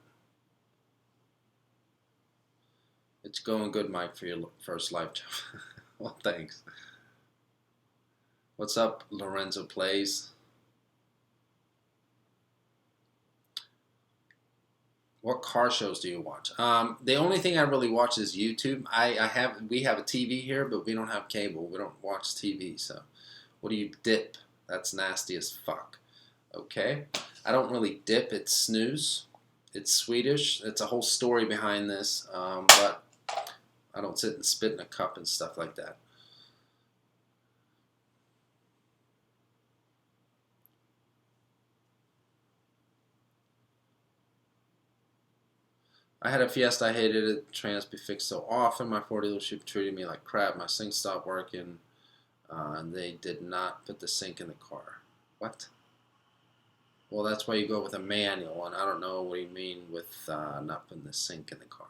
Speaker 1: It's going good, Mike, for your first live chat. Well, thanks. What's up, Lorenzo Plays? What car shows do you watch? The only thing I really watch is YouTube. We have a TV here, but we don't have cable. We don't watch TV. So, what do you dip? That's nasty as fuck. Okay, I don't really dip. It's snooze. It's Swedish. It's a whole story behind this, but I don't sit and spit in a cup and stuff like that. I had a Fiesta. I hated it. Trans be fixed so often. My Ford dealership treated me like crap. My sink stopped working, and they did not put the sink in the car. What? Well, that's why you go with a manual, and I don't know what you mean with not putting the sink in the car.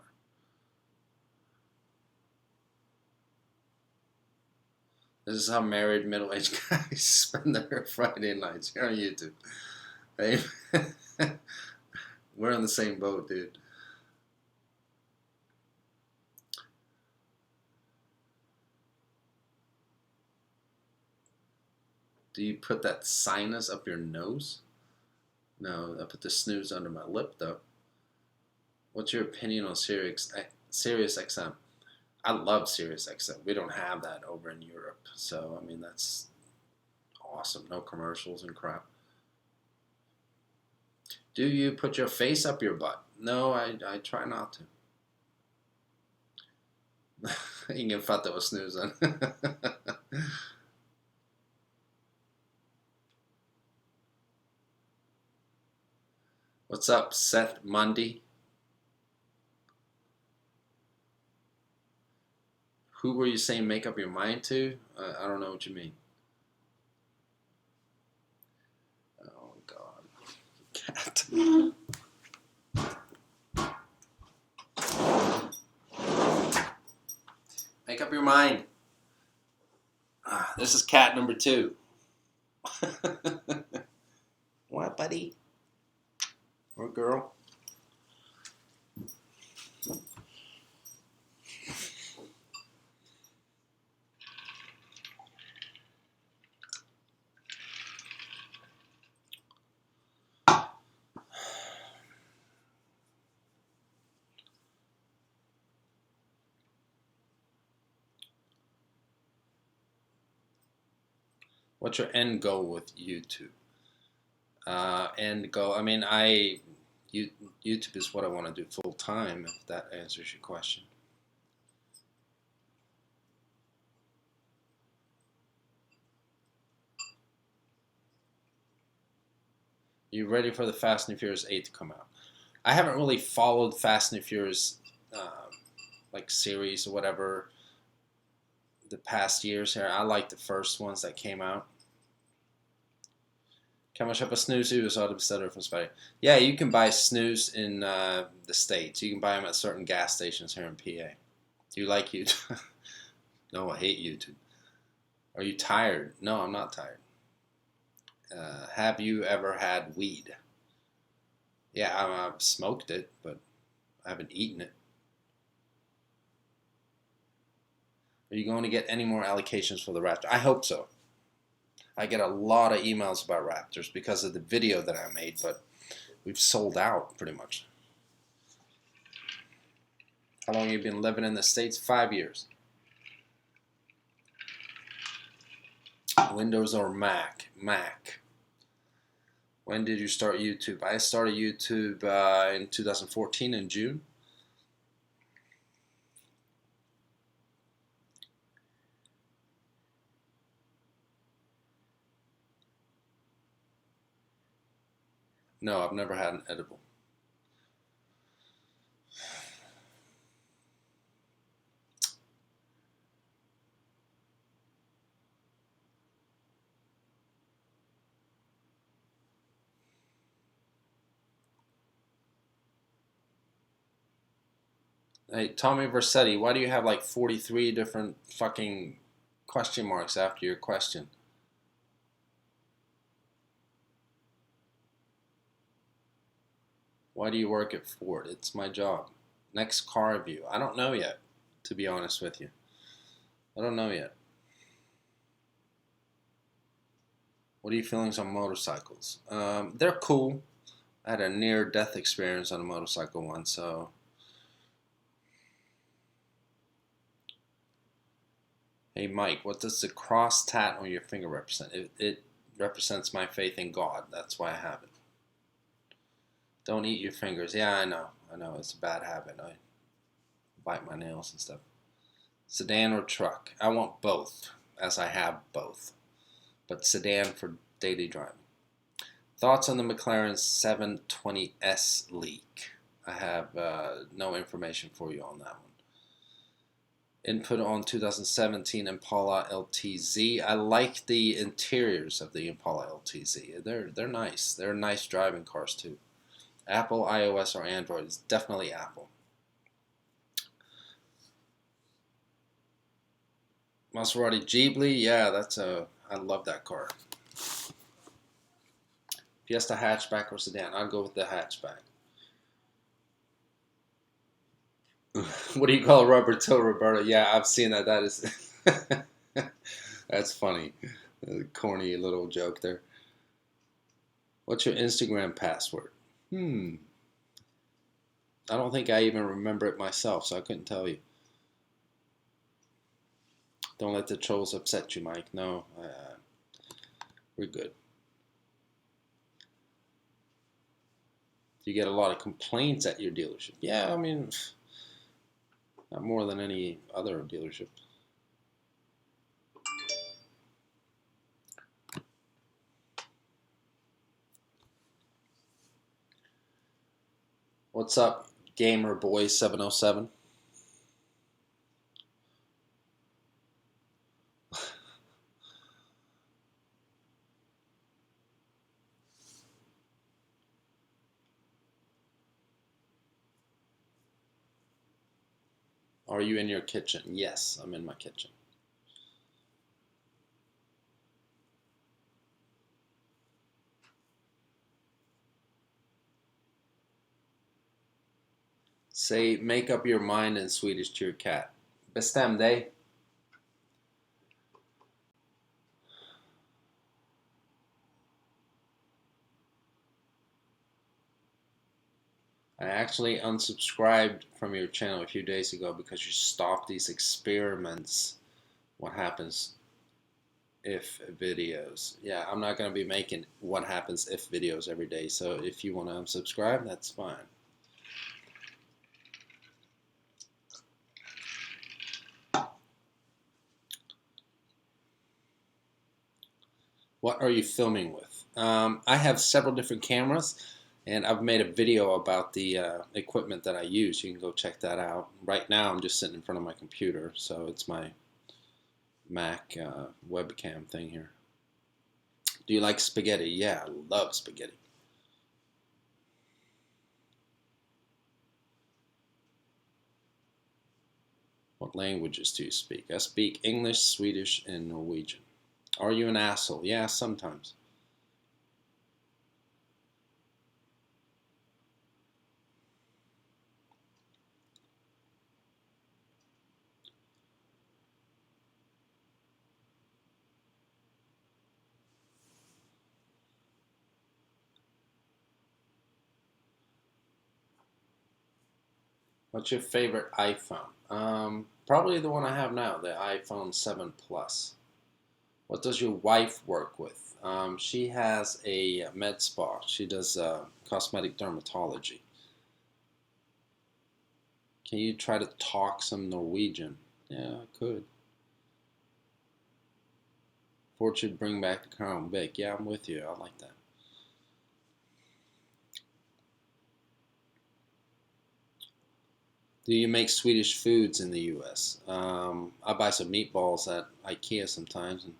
Speaker 1: This is how married middle-aged guys spend their Friday nights here on YouTube. Hey, we're in the same boat, dude. Do you put that sinus up your nose? No, I put the snooze under my lip, though. What's your opinion on Sirius XM? I love Sirius XM. We don't have that over in Europe. So, I mean, that's awesome. No commercials and crap. Do you put your face up your butt? No, I try not to. Ingen fattar vad snusen. What's up, Seth Mundy? Who were you saying make up your mind to? I don't know what you mean. Oh, God. Cat. Make up your mind. This is cat number 2. What, buddy? Or girl? What's your end goal with YouTube? End goal. I mean, I YouTube is what I want to do full time, if that answers your question. You ready for the Fast and Furious 8 to come out? I haven't really followed Fast and Furious like series or whatever the past years here. I like the first ones that came out. Kan man köpa snus I USA och beställa det från Sverige? Yeah, you can buy snus in the States. You can buy them at certain gas stations here in PA. Do you like YouTube? No, I hate YouTube. Are you tired? No, I'm not tired. Have you ever had weed? Yeah, I've smoked it, but I haven't eaten it. Are you going to get any more allocations for the Raptor? I hope so. I get a lot of emails about Raptors because of the video that I made, but we've sold out pretty much. How long have you been living in the States? 5 years. Windows or Mac? Mac. When did you start YouTube? I started YouTube in 2014 in June. No, I've never had an edible. Hey, Tommy Versetti, why do you have like 43 different fucking question marks after your question? Why do you work at Ford? It's my job. Next car review. I don't know yet, to be honest with you. I don't know yet. What are your feelings on motorcycles? They're cool. I had a near-death experience on a motorcycle once, so... Hey Mike, what does the cross tat on your finger represent? It represents my faith in God. That's why I have it. Don't eat your fingers. Yeah, I know. It's a bad habit. I bite my nails and stuff. Sedan or truck? I want both, as I have both. But sedan for daily driving. Thoughts on the McLaren 720S leak? I have no information for you on that one. Input on 2017 Impala LTZ. I like the interiors of the Impala LTZ. They're nice. They're nice driving cars too. Apple, iOS, or Android? It's definitely Apple. Maserati Ghibli, yeah, I love that car. Fiesta hatchback or sedan? I'll go with the hatchback. What do you call a rubber toe, Roberto? Yeah, I've seen that. That is, that's funny. Corny little joke there. What's your Instagram password? I don't think I even remember it myself, so I couldn't tell you. Don't let the trolls upset you, Mike. No, we're good. Do you get a lot of complaints at your dealership? Yeah, I mean, not more than any other dealership. What's up, Gamer Boy 707? Are you in your kitchen? Yes, I'm in my kitchen. Say, make up your mind in Swedish to your cat. Bestäm dig. I actually unsubscribed from your channel a few days ago because you stopped these experiments. What happens? if videos. Yeah, I'm not going to be making what happens if videos every day. So if you want to unsubscribe, that's fine. What are you filming with? I have several different cameras, and I've made a video about the equipment that I use. You can go check that out. Right now, I'm just sitting in front of my computer, so it's my Mac webcam thing here. Do you like spaghetti? Yeah, I love spaghetti. What languages do you speak? I speak English, Swedish, and Norwegian. Are you an asshole? Yeah, sometimes. What's your favorite iPhone? Probably the one I have now, the iPhone 7 Plus. What does your wife work with? She has a med spa. She does cosmetic dermatology. Can you try to talk some Norwegian? Yeah, I could. Ford should bring back the Crown Vic. Yeah, I'm with you. I like that. Do you make Swedish foods in the U.S.? I buy some meatballs at IKEA sometimes. And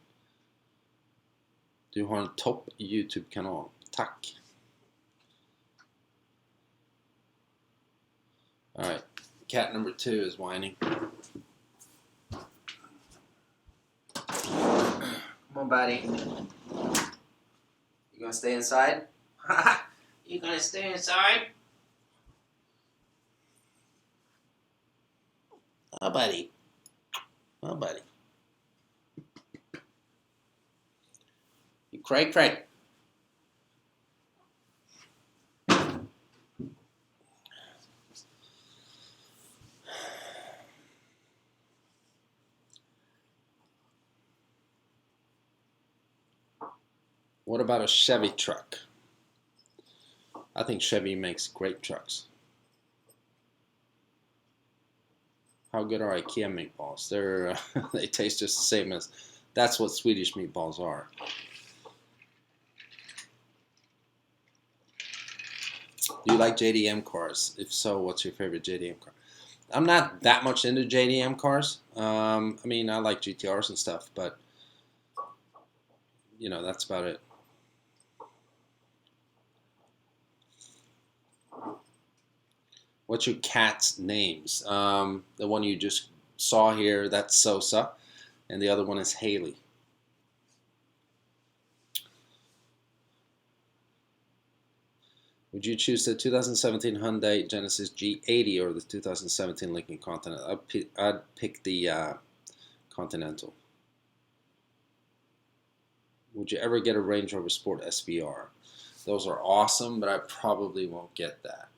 Speaker 1: du har en topp YouTube-kanal. Tack. All right. Cat number 2 is whining. Come on, buddy. You gonna stay inside? You gonna stay inside? Oh, buddy. Oh, buddy. You cray cray. What about a Chevy truck? I think Chevy makes great trucks. How good are IKEA meatballs? They're they taste just the same as. That's what Swedish meatballs are. Do you like JDM cars? If so, what's your favorite JDM car? I'm not that much into JDM cars. I mean, I like GTRs and stuff, but you know, that's about it. What's your cat's names? The one you just saw here, that's Sosa, and the other one is Haley. Would you choose the 2017 Hyundai Genesis G80 or the 2017 Lincoln Continental? I'd pick the Continental. Would you ever get a Range Rover Sport SVR? Those are awesome, but I probably won't get that.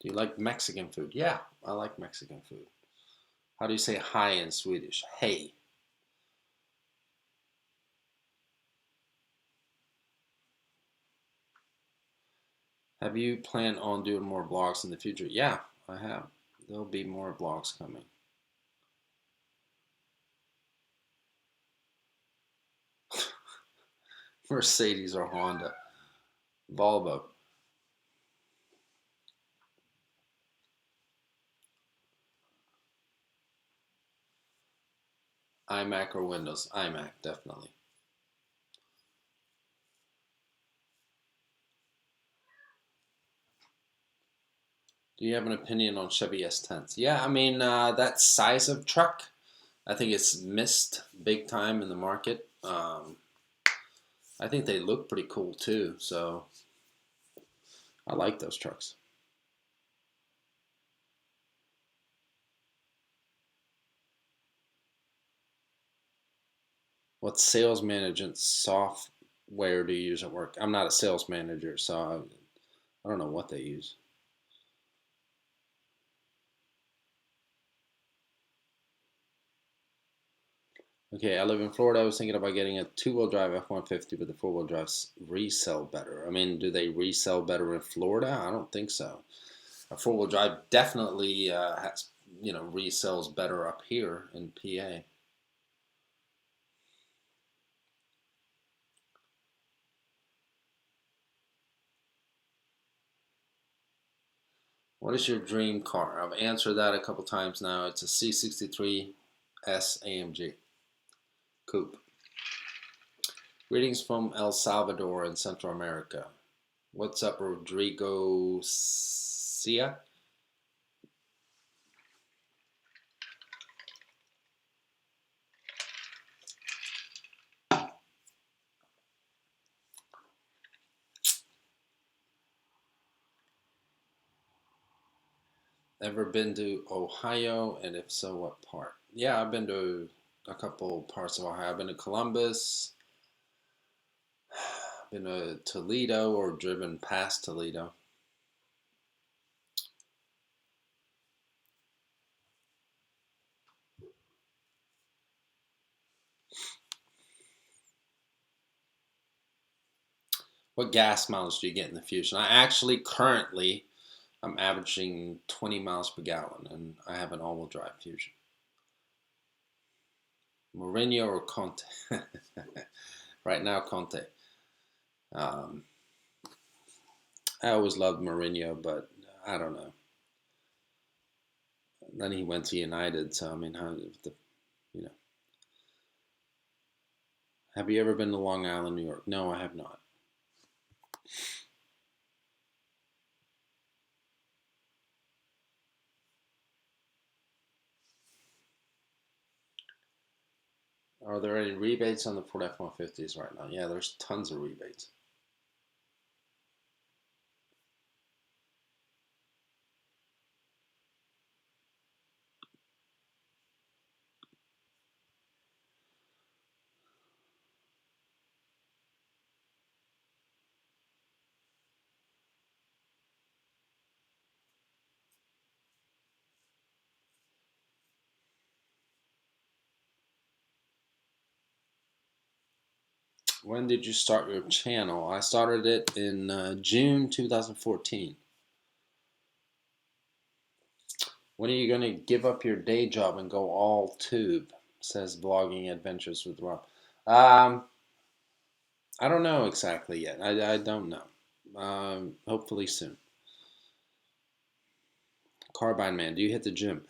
Speaker 1: Do you like Mexican food? Yeah, I like Mexican food. How do you say hi in Swedish? Hey. Have you planned on doing more vlogs in the future? Yeah, I have. There'll be more vlogs coming. Mercedes or Honda? Volvo. iMac or Windows? iMac, definitely. Do you have an opinion on Chevy S10s? Yeah, I mean, that size of truck, I think it's missed big time in the market. I think they look pretty cool too, so I like those trucks. What sales management software do you use at work? I'm not a sales manager, so I don't know what they use. Okay, I live in Florida. I was thinking about getting a two-wheel drive F-150, but the four-wheel drives resell better. I mean, do they resell better in Florida? I don't think so. A four-wheel drive definitely has, resells better up here in PA. What is your dream car? I've answered that a couple times now. It's a C63 S AMG Coupe. Greetings from El Salvador in Central America. What's up, Rodrigo Cia? Ever been to Ohio, and if so, what part? Yeah, I've been to a couple parts of Ohio. I've been to Columbus, been to Toledo, or driven past Toledo. What gas mileage do you get in the Fusion? I actually currently I'm averaging 20 miles per gallon, and I have an all-wheel drive Fusion. Mourinho or Conte? Right now, Conte. I always loved Mourinho, but I don't know. Then he went to United, so I mean, you know. Have you ever been to Long Island, New York? No, I have not. Are there any rebates on the Ford F-150s right now? Yeah, there's tons of rebates. When did you start your channel? I started it in June 2014. When are you going to give up your day job and go all tube? Says Vlogging Adventures with Rob. I don't know exactly yet. I don't know. Hopefully soon. Carbine Man, do you hit the gym?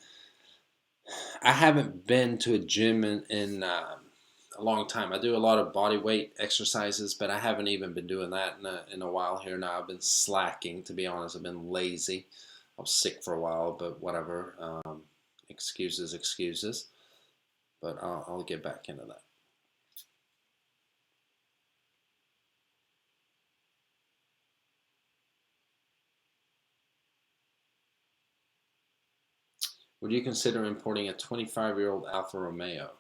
Speaker 1: I haven't been to a gym in a long time. I do a lot of body weight exercises, but I haven't even been doing that in a while here now. I've been slacking, to be honest. I've been lazy. I was sick for a while, but whatever. Excuses. But I'll get back into that. Would you consider importing a 25-year-old Alfa Romeo?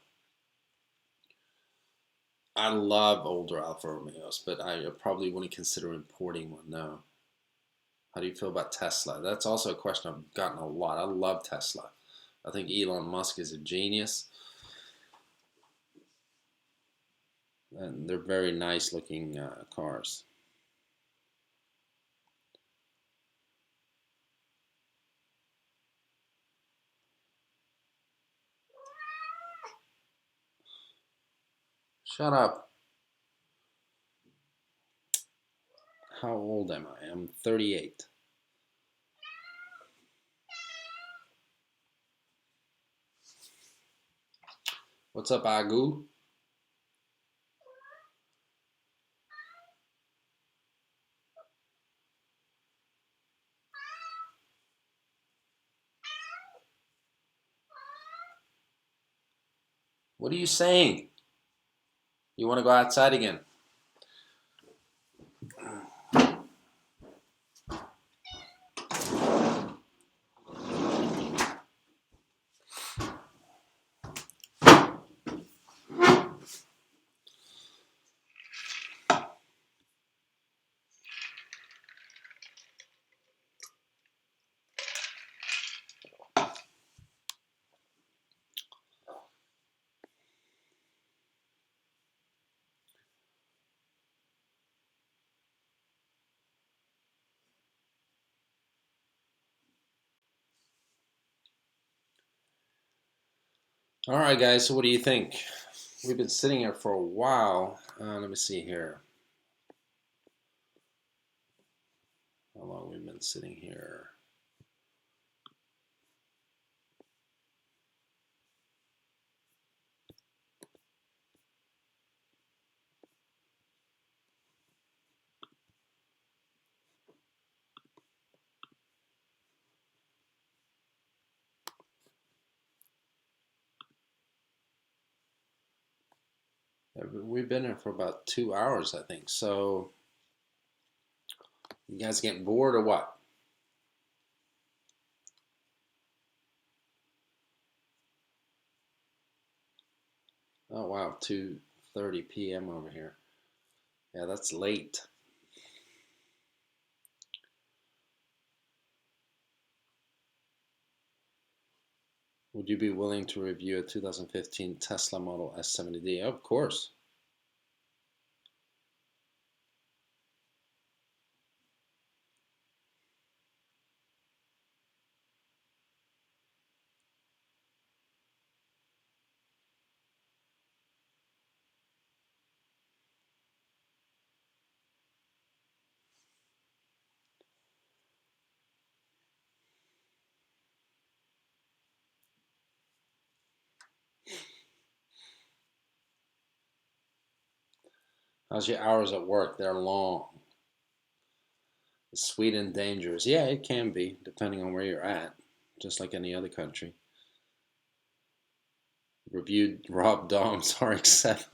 Speaker 1: I love older Alfa Romeos, but I probably wouldn't consider importing one, no. How do you feel about Tesla? That's also a question I've gotten a lot. I love Tesla. I think Elon Musk is a genius. And they're very nice looking cars. Shut up. How old am I? I'm 38. What's up, Agu? What are you saying? You want to go outside again? All right, guys. So what do you think? We've been sitting here for a while. Let me see here. How long we've been sitting here? We've been here for about 2 hours, I think. So you guys getting bored or what? Oh wow, 2:30 p.m. over here. Yeah, that's late. Would you be willing to review a 2015 Tesla Model S70D? Of course. How's your hours at work? They're long. Is Sweden dangerous? Yeah, it can be, depending on where you're at, just like any other country. Reviewed Rob Dom's RX-7.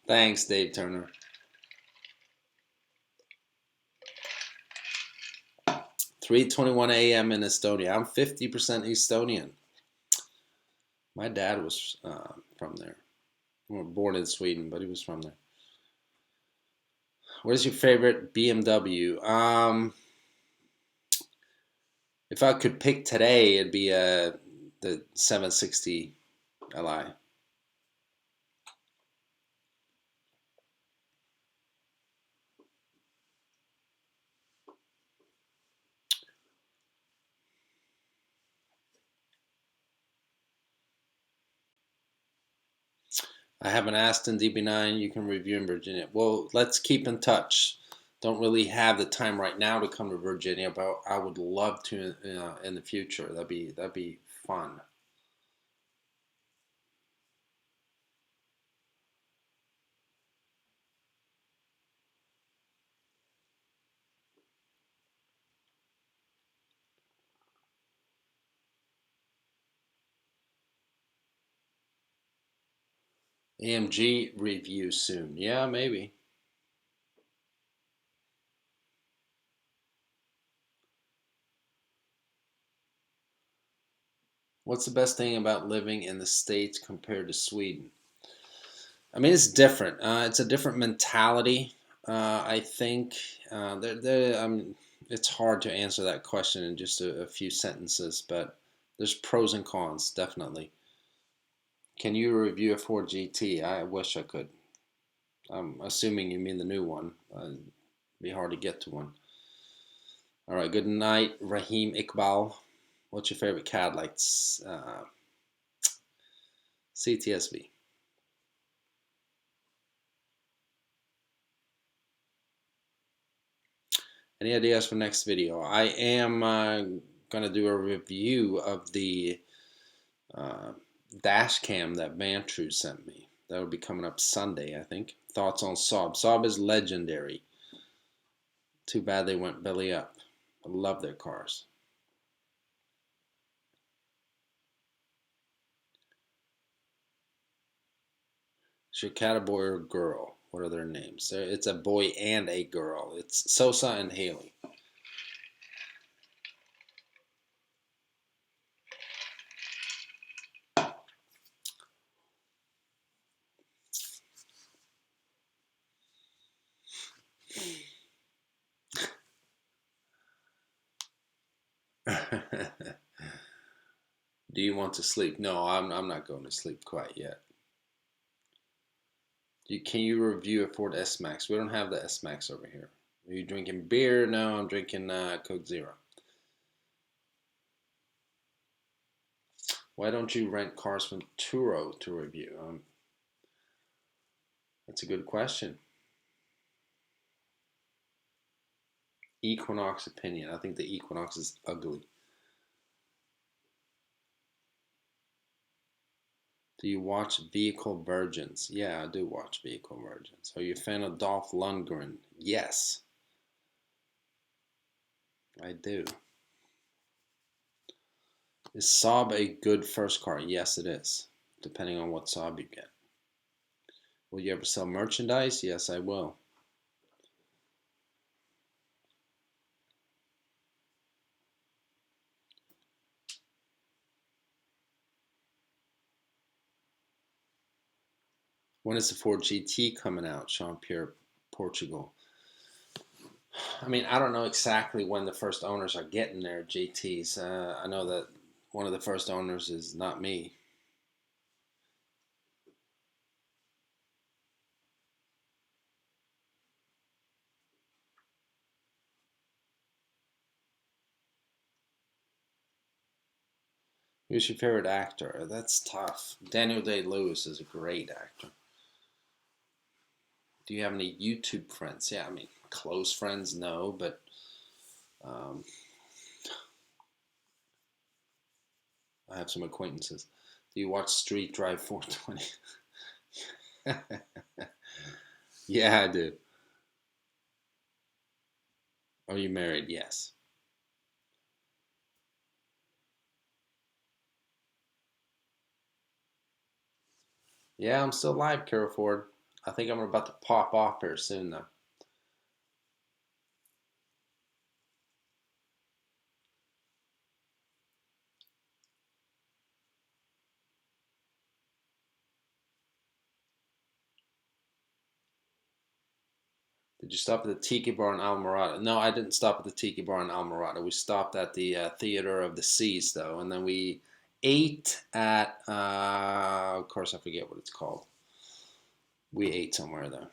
Speaker 1: Thanks, Dave Turner. 3:21 a.m. in Estonia. I'm 50% Estonian. My dad was from there. We were born in Sweden, but he was from there. What is your favorite BMW? If I could pick today, it'd be the 760 Li. I have an Aston DB9 you can review in Virginia. Well, let's keep in touch. Don't really have the time right now to come to Virginia, but I would love to in the future. That'd be fun. AMG review soon. Yeah, maybe. What's the best thing about living in the States compared to Sweden? I mean, it's different. It's a different mentality. I think it's hard to answer that question in just a few sentences, but there's pros and cons, definitely. Can you review a Ford GT? I wish I could. I'm assuming you mean the new one. It'd be hard to get to one. All right, good night, Raheem Iqbal. What's your favorite Cadillac? CTSV. Any ideas for next video? I am going to do a review of the uh, dash cam that Vantru sent me. That will be coming up Sunday, I think. Thoughts on Saab. Saab is legendary. Too bad they went belly up. I love their cars. Is your cat a boy or a girl? What are their names? It's a boy and a girl. It's Sosa and Haley. Do you want to sleep? No, I'm not going to sleep quite yet. Can you review a Ford S-Max? We don't have the S-Max over here. Are you drinking beer? No, I'm drinking Coke Zero. Why don't you rent cars from Turo to review? That's a good question. Equinox opinion. I think the Equinox is ugly. Do you watch Vehicle Virgins? Yeah, I do watch Vehicle Virgins. Are you a fan of Dolph Lundgren? Yes, I do. Is Saab a good first car? Yes, it is, depending on what Saab you get. Will you ever sell merchandise? Yes, I will. When is the Ford GT coming out? Sean Pierre, Portugal. I mean, I don't know exactly when the first owners are getting their GTs. I know that one of the first owners is not me. Who's your favorite actor? That's tough. Daniel Day-Lewis is a great actor. Do you have any YouTube friends? Yeah, I mean, close friends, no, but um, I have some acquaintances. Do you watch Street Drive 420? Yeah, I do. Are you married? Yes. Yeah, I'm still live, Carol Ford. I think I'm about to pop off here soon, though. Did you stop at the Tiki Bar in Almirada? No, I didn't stop at the Tiki Bar in Almirada. We stopped at the Theater of the Seas, though, and then we ate at, of course, I forget what it's called. We ate somewhere, though.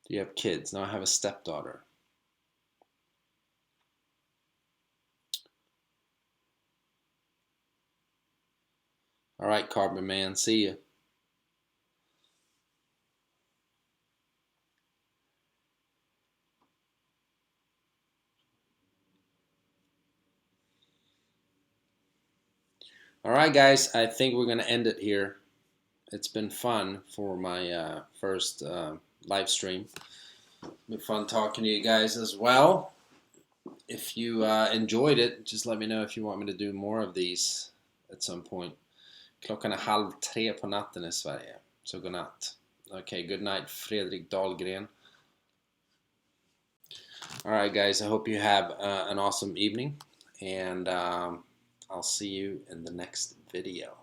Speaker 1: Do you have kids? No, I have a stepdaughter. All right, Carbon Man, see you. All right, guys, I think we're going to end it here. It's been fun for my first live stream. Been fun talking to you guys as well. If you enjoyed it, just let me know if you want me to do more of these at some point. Klockan är 2:30 på natten i Sverige. Så godnatt. Okay, good night, Fredrik Dahlgren. All right, guys, I hope you have an awesome evening, and I'll see you in the next video.